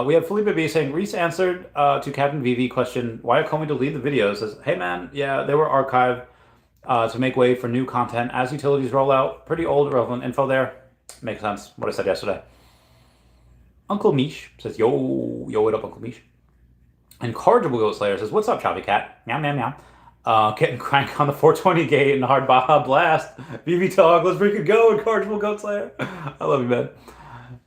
we have Felipe B saying, Reese answered to Captain VeVe question, why are Comey delete the videos? Says, hey man, yeah, they were archived to make way for new content as utilities roll out. Pretty old, relevant info there. Makes sense, what I said yesterday. Uncle Mish says, yo, what up, Uncle Mish? And Cordial Goat Slayer says, what's up, Chavez Cat? Meow, meow, meow. Getting crank on the 420 gate and hard Baja Blast. VeVe Talk, let's freaking go, Incorrigible Goat Slayer. I love you, man.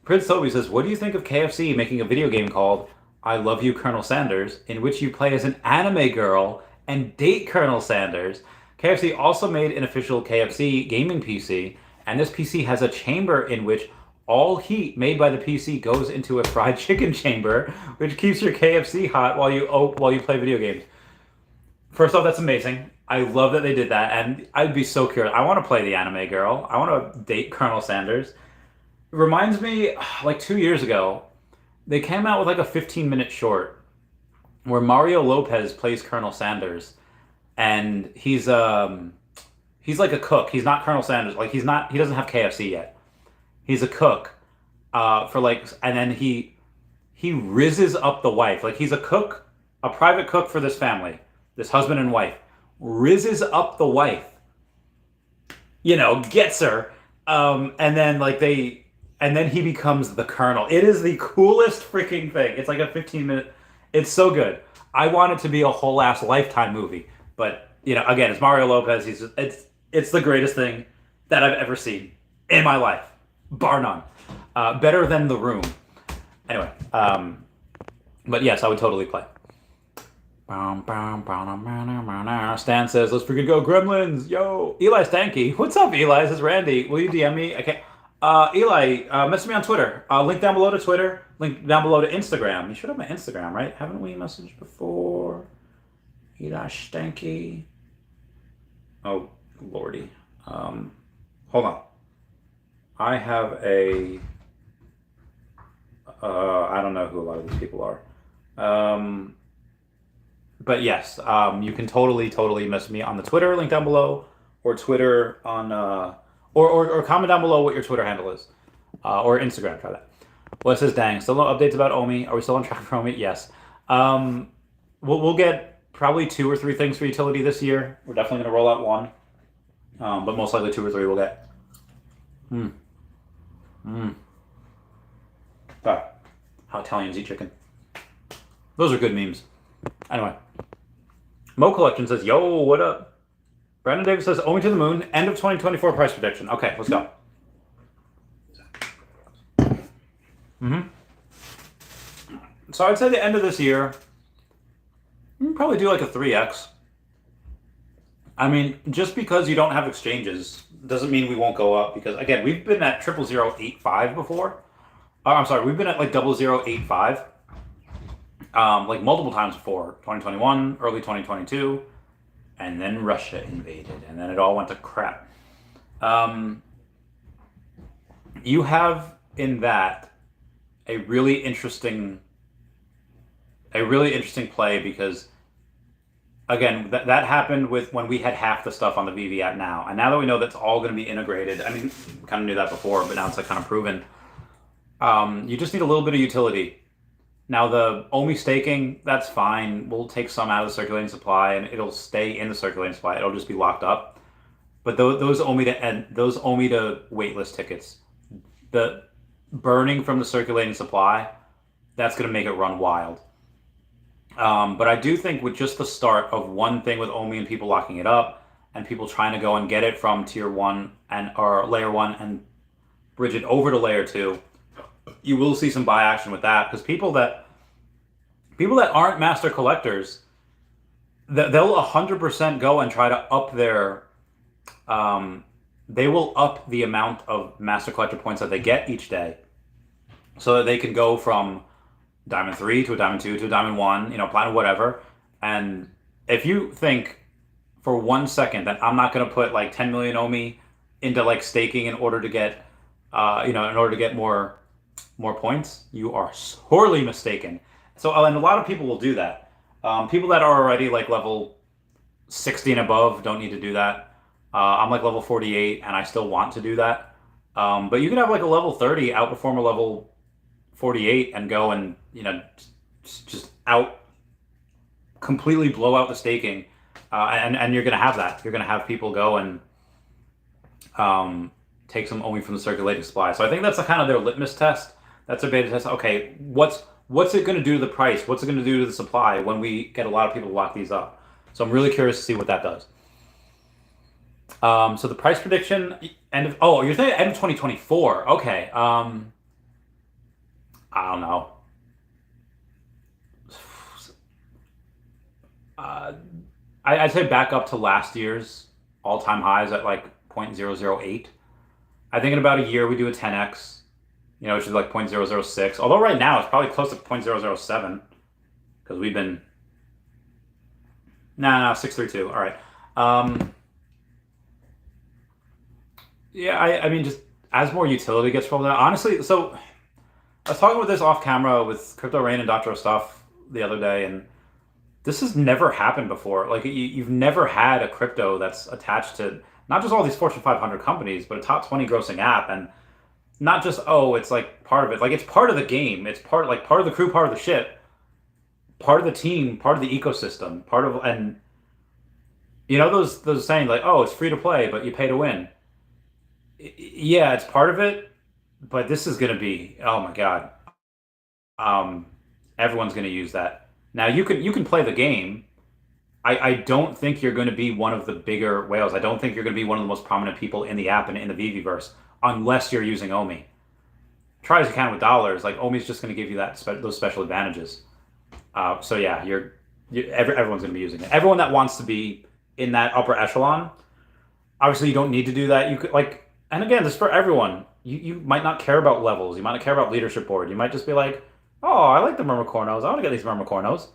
Prince Toby says, what do you think of KFC making a video game called I Love You, Colonel Sanders, in which you play as an anime girl and date Colonel Sanders? KFC also made an official KFC gaming PC, and this PC has a chamber in which all heat made by the PC goes into a fried chicken chamber, which keeps your KFC hot while you play video games. First off, that's amazing. I love that they did that, and I'd be so curious. I want to play the anime girl. I want to date Colonel Sanders. It reminds me, 2 years ago, they came out with a 15-minute short where Mario Lopez plays Colonel Sanders, and he's He's like a cook. He's not Colonel Sanders. Like he doesn't have KFC yet. He's a cook. For like, and then he rizzes up the wife. Like he's a cook, a private cook for this family, this husband and wife. Rizzes up the wife. You know, gets her. And then he becomes the Colonel. It is the coolest freaking thing. It's like a 15-minute. It's so good. I want it to be a whole ass Lifetime movie, but you know, again, it's Mario Lopez. It's the greatest thing that I've ever seen in my life, bar none. Better than The Room. Anyway, but yes, I would totally play. Stan says, let's freaking go Gremlins. Yo, Eli Stanky. What's up, Eli? This is Randy. Will you DM me? Okay. Eli, message me on Twitter. Link down below to Twitter. Link down below to Instagram. You should have my Instagram, right? Haven't we messaged before? Eli Stanky. Oh, lordy. Hold on. I have a... I don't know who a lot of these people are. But yes, you can totally message me on the Twitter link down below, or Twitter on, or comment down below what your Twitter handle is, or Instagram. Try that. Well, it says, dang, still no updates about OMI. Are we still on track for OMI? Yes. We'll get probably 2 or 3 things for utility this year. We're definitely going to roll out 1, but most likely 2 or 3 we'll get. Sorry. How Italians eat chicken. Those are good memes. Anyway. Mo Collection says, yo, what up? Brandon Davis says, OMI to the moon. End of 2024 price prediction. Okay, let's go. So I'd say the end of this year, we can probably do like a 3x. I mean, just because you don't have exchanges doesn't mean we won't go up, because again, we've been at 00085 before. I'm sorry, we've been at like 0085 like multiple times before. 2021, early 2022, and then Russia invaded, and then it all went to crap. You have in that a really interesting play, because again, that happened with when we had half the stuff on the VeVe app now, and now that we know that's all going to be integrated, I mean, we kind of knew that before, but now it's like kind of proven. You just need a little bit of utility. Now the OMI staking, that's fine. We'll take some out of the circulating supply, and it'll stay in the circulating supply. It'll just be locked up. But those OMI to waitlist tickets, the burning from the circulating supply, that's going to make it run wild. But I do think with just the start of one thing with OMI and people locking it up, and people trying to go and get it from tier 1 or layer 1 and bridge it over to layer 2, you will see some buy action with that, because people that aren't master collectors, they'll 100% go and try to up their they will up the amount of master collector points that they get each day, so that they can go from diamond 3 to a diamond 2 to a diamond 1, you know, platinum, whatever. And if you think for 1 second that I'm not going to put like 10 million OMI into like staking in order to get in order to get more points, you are sorely mistaken. So, and a lot of people will do that. People that are already like level 60 and above don't need to do that. I'm like level 48 and I still want to do that. But you can have like a level 30 outperform a level 48 and go and, you know, just completely blow out the staking. And you're going to have that. You're going to have people go and take some OMI from the circulating supply. So I think that's kind of their litmus test. That's their beta test. Okay, what's it going to do to the price? What's it going to do to the supply when we get a lot of people to lock these up? So I'm really curious to see what that does. So the price prediction, you're saying end of 2024. Okay. I don't know. I'd say back up to last year's all-time highs at like 0.008. I think in about a year we do a 10x, you know, which is like 0.006. Although right now it's probably close to 0.007 because we've been 632. All right. Yeah, I mean, just as more utility gets rolled out, honestly. So I was talking with this off camera with Crypto Rain and Dr. Stuff the other day, and this has never happened before. Like you've never had a crypto that's attached to not just all these Fortune 500 companies, but a top 20 grossing app, and not just, oh, it's like part of it. Like, it's part of the game. It's part of the crew, part of the ship, part of the team, part of the ecosystem, part of, and you know those saying like, oh, it's free to play, but you pay to win. Yeah, it's part of it, but this is gonna be, oh my God, um, everyone's gonna use that. Now you can play the game. I don't think you're going to be one of the bigger whales. I don't think you're going to be one of the most prominent people in the app and in the VeVe Verse unless you're using OMI. Try as you can with dollars. Like, OMI's just going to give you those special advantages. So yeah, everyone's going to be using it. Everyone that wants to be in that upper echelon, obviously you don't need to do that. You could, like, and again, this is for everyone. You might not care about levels. You might not care about leadership board. You might just be like, oh, I like the Myrmicornos. I want to get these Myrmicornos.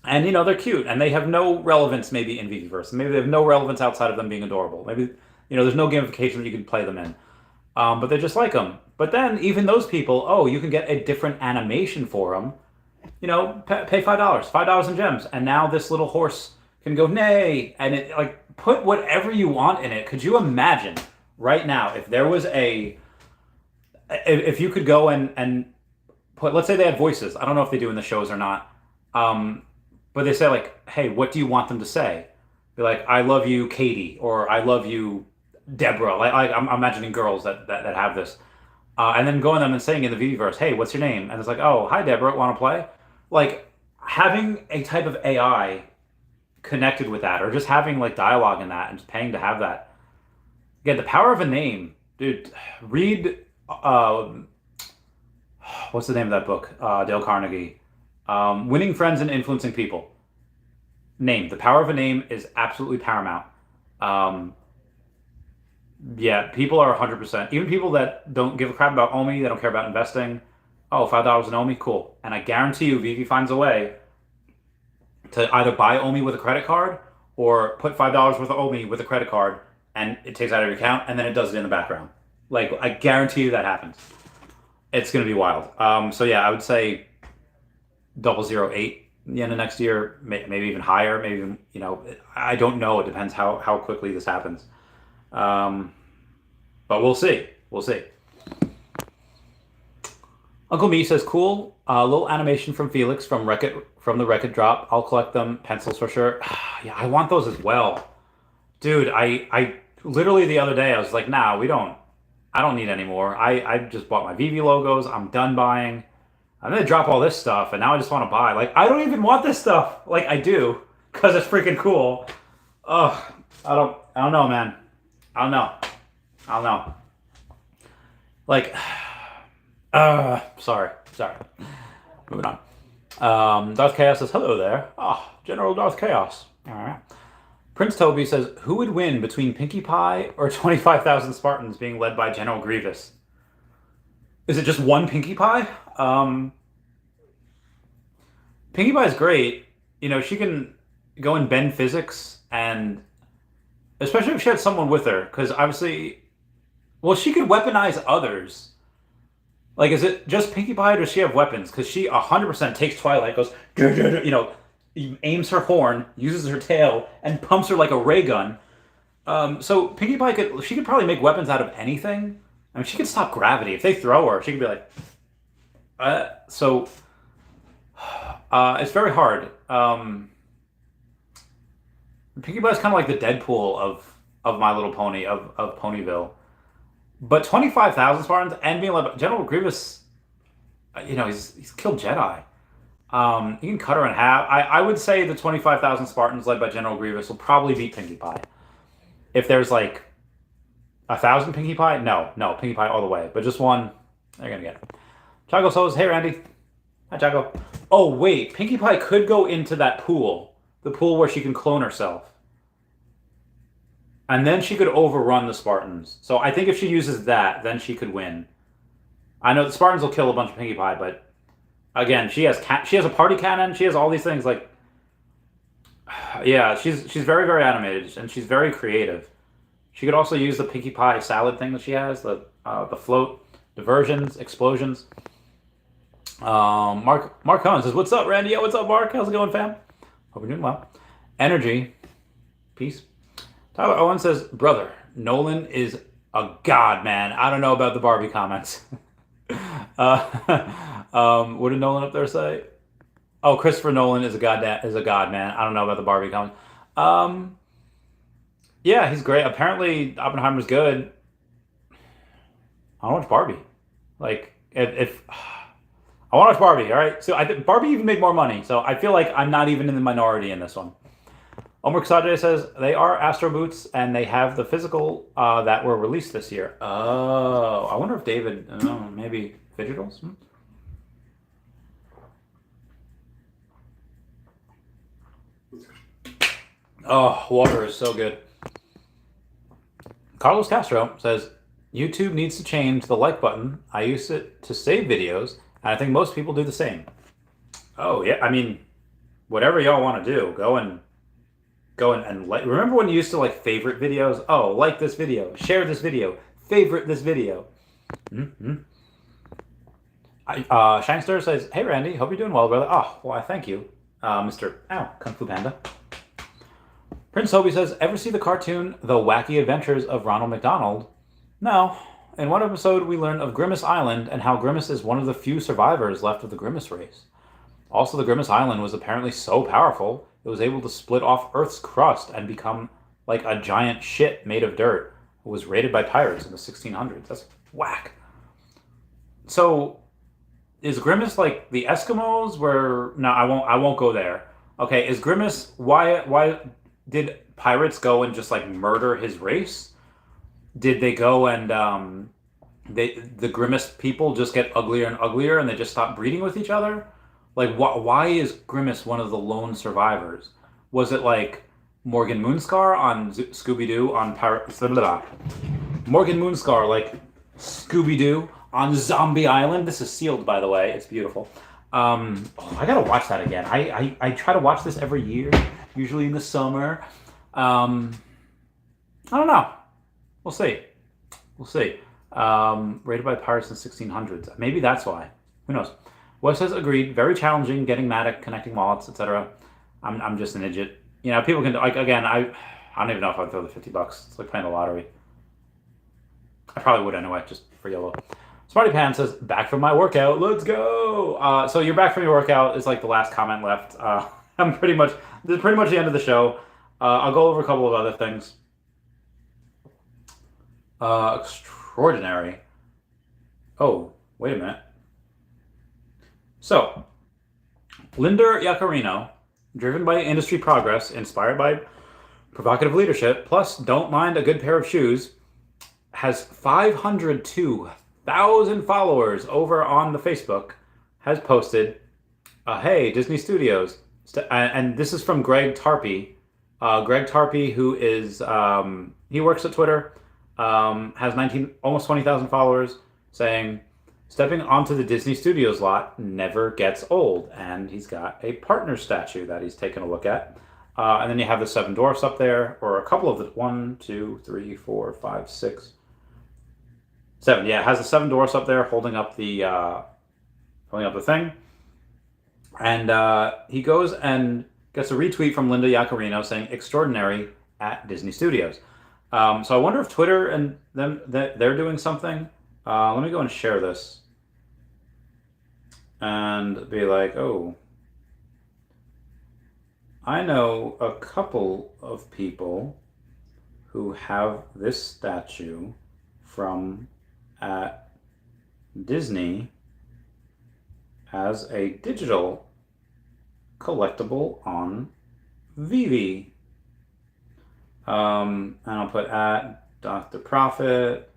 And, you know, they're cute, and they have no relevance maybe in VeVe Verse. Maybe they have no relevance outside of them being adorable. Maybe, you know, there's no gamification that you can play them in. But they just like them. But then even those people, oh, you can get a different animation for them. You know, pay $5, $5 in gems. And now this little horse can go, nay. And it, like, put whatever you want in it. Could you imagine right now if there was if you could go and put, let's say they had voices. I don't know if they do in the shows or not. But they say, like, hey, what do you want them to say? Be like, I love you, Katie, or I love you, Deborah. Like I'm imagining girls that have this. And then going to them and saying in the VeVe Verse, hey, what's your name? And it's like, oh, hi, Deborah, want to play? Like, having a type of AI connected with that, or just having, like, dialogue in that and just paying to have that. Again, the power of a name. Dude, read, what's the name of that book? Dale Carnegie. Winning Friends and Influencing People. Name. The power of a name is absolutely paramount. Yeah, people are 100%. Even people that don't give a crap about OMI, they don't care about investing. Oh, $5 in OMI, cool. And I guarantee you, VeVe finds a way to either buy OMI with a credit card or put $5 worth of OMI with a credit card, and it takes out of your account, and then it does it in the background. Like, I guarantee you that happens. It's going to be wild. So yeah, I would say 008 the end of next year, maybe even higher, maybe even, you know, I don't know. It depends how quickly this happens. But we'll see. We'll see. Uncle Me says, cool. A little animation from Felix from the Wreck-It drop. I'll collect them. Pencils for sure. Yeah, I want those as well. Dude, I literally the other day I was like, nah, I don't need any more. I just bought my VeVe logos. I'm done buying. I'm gonna drop all this stuff, and now I just want to buy. Like, I don't even want this stuff. Like, I do, because it's freaking cool. Ugh, I don't know, man. I don't know. Like, sorry. Moving on. Darth Chaos says, hello there. General Darth Chaos. All right. Prince Toby says, who would win between Pinkie Pie or 25,000 Spartans being led by General Grievous? Is it just one Pinkie Pie? Pinkie Pie is great. You know, she can go and bend physics, and especially if she had someone with her, because obviously, well, she could weaponize others. Like, is it just Pinkie Pie, or does she have weapons? Because she 100% takes Twilight, goes, you know, aims her horn, uses her tail, and pumps her like a ray gun. So Pinkie Pie could probably make weapons out of anything. I mean, she could stop gravity. If they throw her, she could be like... it's very hard. Pinkie Pie is kind of like the Deadpool of My Little Pony, of Ponyville. But 25,000 Spartans and being like... General Grievous, you know, he's killed Jedi. You can cut her in half. I would say the 25,000 Spartans led by General Grievous will probably beat Pinkie Pie. If there's like 1,000 Pinkie Pie, no, Pinkie Pie all the way. But just one, they're gonna get it. Chaco says, hey Randy. Hi Chaco. Oh wait, Pinkie Pie could go into that pool. The pool where she can clone herself. And then she could overrun the Spartans. So I think if she uses that, then she could win. I know the Spartans will kill a bunch of Pinkie Pie, but again, she has a party cannon. She has all these things. Like, yeah, she's very, very animated, and she's very creative. She could also use the Pinkie Pie salad thing that she has, the float, diversions, explosions. Mark Cohen says, what's up, Randy? Yeah, what's up, Mark? How's it going, fam? Hope you're doing well. Energy. Peace. Tyler Owen says, brother, Nolan is a god, man. I don't know about the Barbie comments. What did Nolan up there say? Oh, Christopher Nolan is a god, man. I don't know about the Barbie comments. Um, yeah, he's great. Apparently, Oppenheimer's good. I want to watch Barbie. Like, if I want to watch Barbie, all right. So I think Barbie even made more money, so I feel like I'm not even in the minority in this one. Omar Kasadre says they are Astro boots and they have the physical that were released this year. Oh, I wonder if David, I don't know, maybe Digitals. Oh, water is so good. Carlos Castro says YouTube needs to change the like button. I use it to save videos, and I think most people do the same. Oh yeah, I mean, whatever y'all want to do, go and like. Remember when you used to like favorite videos? Oh, like this video, share this video, favorite this video. Mm-hmm. Shinester says, "Hey Randy, hope you're doing well, brother." Oh, well, I thank you, Mr. Kung Fu Panda. Prince Hobie says, "Ever see the cartoon The Wacky Adventures of Ronald McDonald?" No. In one episode, we learn of Grimace Island and how Grimace is one of the few survivors left of the Grimace race. Also, the Grimace Island was apparently so powerful, it was able to split off Earth's crust and become like a giant shit made of dirt. It was raided by pirates in the 1600s. That's whack. So, is Grimace like the Eskimos? Where no, I won't go there. Okay, is Grimace why did pirates go and just like murder his race? Did they go and the Grimace people just get uglier and uglier and they just stop breeding with each other? Like, why is Grimace one of the lone survivors? Was it like Morgan Moonscar on Scooby-Doo on Morgan Moonscar like Scooby-Doo on Zombie Island? This is sealed, by the way. It's beautiful. I gotta watch that again. I try to watch this every year, usually in the summer. I don't know. We'll see. We'll see. Rated by pirates in the 1600s. Maybe that's why. Who knows? Wes says, agreed. Very challenging getting mad at connecting wallets, etc. I'm just an idiot. You know, people can, like, again, I don't even know if I'd throw the $50. It's like playing the lottery. I probably would anyway, just for yellow. Smarty Pan says, back from my workout. Let's go. So you're back from your workout is like the last comment left. This is pretty much the end of the show. I'll go over a couple of other things. Extraordinary. Oh, wait a minute. So, Linder Yacarino, driven by industry progress, inspired by provocative leadership, plus don't mind a good pair of shoes, has 502,000 followers over on the Facebook, has posted, hey, Disney Studios. And this is from Greg Tarpey. Greg Tarpey, who is, he works at Twitter, has almost 20,000 followers, saying, stepping onto the Disney Studios lot never gets old. And he's got a partner statue that he's taken a look at. And then you have the Seven Dwarfs up there, or a couple of the 1, 2, 3, 4, 5, 6, 7. Yeah, it has the Seven Dwarfs up there holding up the thing. And he goes and gets a retweet from Linda Yacarino saying extraordinary at Disney Studios. So I wonder if Twitter and them they're doing something. Let me go and share this and be like, oh, I know a couple of people who have this statue from at Disney as a digital collectible on VeVe. And I'll put at Dr. Profit.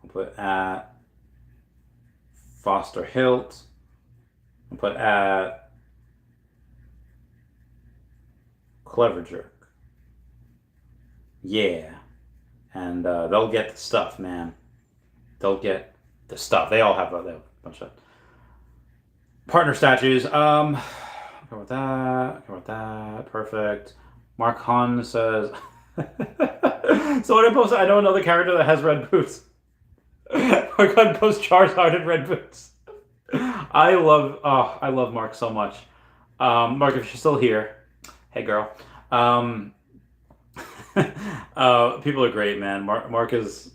I'll put at Foster Hilt. I'll put at Clever Jerk. Yeah. And they'll get the stuff, man. They'll get the stuff. They all have a bunch of partner statues. Go with that. Go with that. Perfect. Mark Hahn says... So when I post, I know another character that has red boots. Mark Hahn posts Charizard in red boots. I love Mark so much. Mark, if you're still here, hey girl. People are great, man. Mark is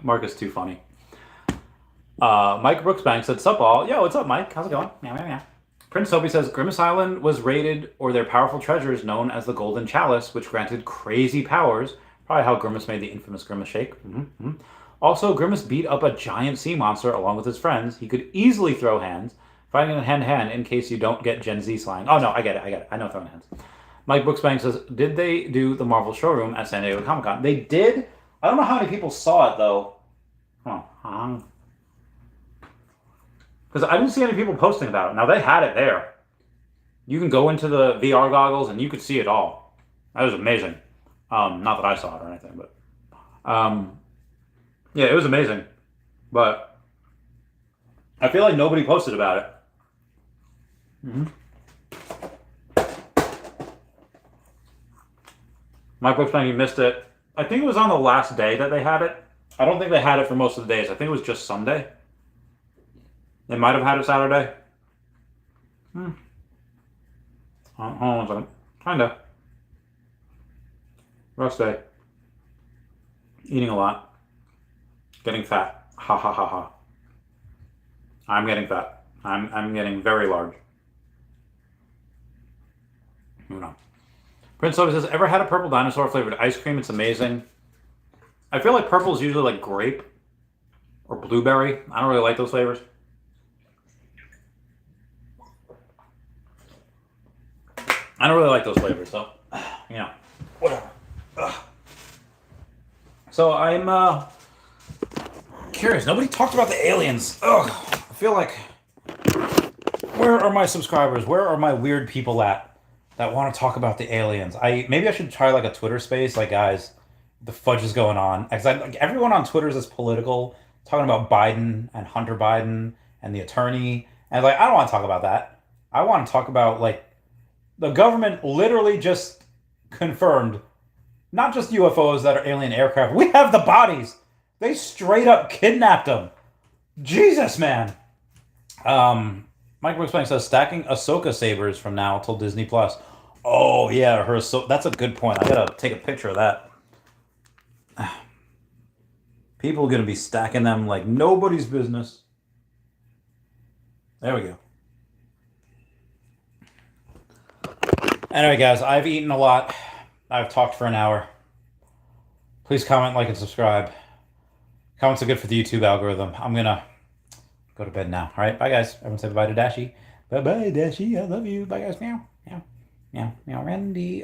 too funny. Mike Brooksbank said, "Sup all? Yo, what's up, Mike? How's it going?" Meow, meow, meow. Prince Toby says, "Grimace Island was raided, or their powerful treasures known as the Golden Chalice, which granted crazy powers. Probably how Grimace made the infamous Grimace shake. Also, Grimace beat up a giant sea monster along with his friends. He could easily throw hands, fighting in hand-to-hand in case you don't get Gen Z slang. Oh, no, I get it. I know throwing hands." Mike Brooksbank says, "Did they do the Marvel showroom at San Diego Comic-Con?" They did. I don't know how many people saw it, though. Because I didn't see any people posting about it. Now, they had it there. You can go into the VR goggles, and you could see it all. That was amazing. Not that I saw it or anything, but... yeah, it was amazing. But I feel like nobody posted about it. Mike Brooksbank, you missed it. I think it was on the last day that they had it. I don't think they had it for most of the days. I think it was just Sunday. They might have had it Saturday. Hold on a second. Kinda. Rest day. Eating a lot. Getting fat. Ha ha ha ha. I'm getting fat. I'm getting very large. Moving on. Prince Soda says, "Ever had a purple dinosaur flavored ice cream? It's amazing." I feel like purple is usually like grape or blueberry. I don't really like those flavors. I don't really like those flavors, so, you know, whatever. So I'm curious. Nobody talked about the aliens. I feel like, where are my subscribers? Where are my weird people at that want to talk about the aliens? Maybe I should try like a Twitter space. Like, guys, the fudge is going on. Because like, everyone on Twitter is this political, talking about Biden and Hunter Biden and the attorney. And like, I don't want to talk about that. I want to talk about like, the government literally just confirmed not just UFOs that are alien aircraft. We have the bodies. They straight up kidnapped them. Jesus, man. Mike Brooksbank says, "Stacking Ahsoka sabers from now till Disney Plus." Oh, yeah. That's a good point. I got to take a picture of that. People are going to be stacking them like nobody's business. There we go. Anyway, guys, I've eaten a lot. I've talked for an hour. Please comment, like, and subscribe. Comments are good for the YouTube algorithm. I'm going to go to bed now. All right, bye, guys. Everyone say bye to Dashie. Bye-bye, Dashie. I love you. Bye, guys. Meow, meow, meow, meow. Randy.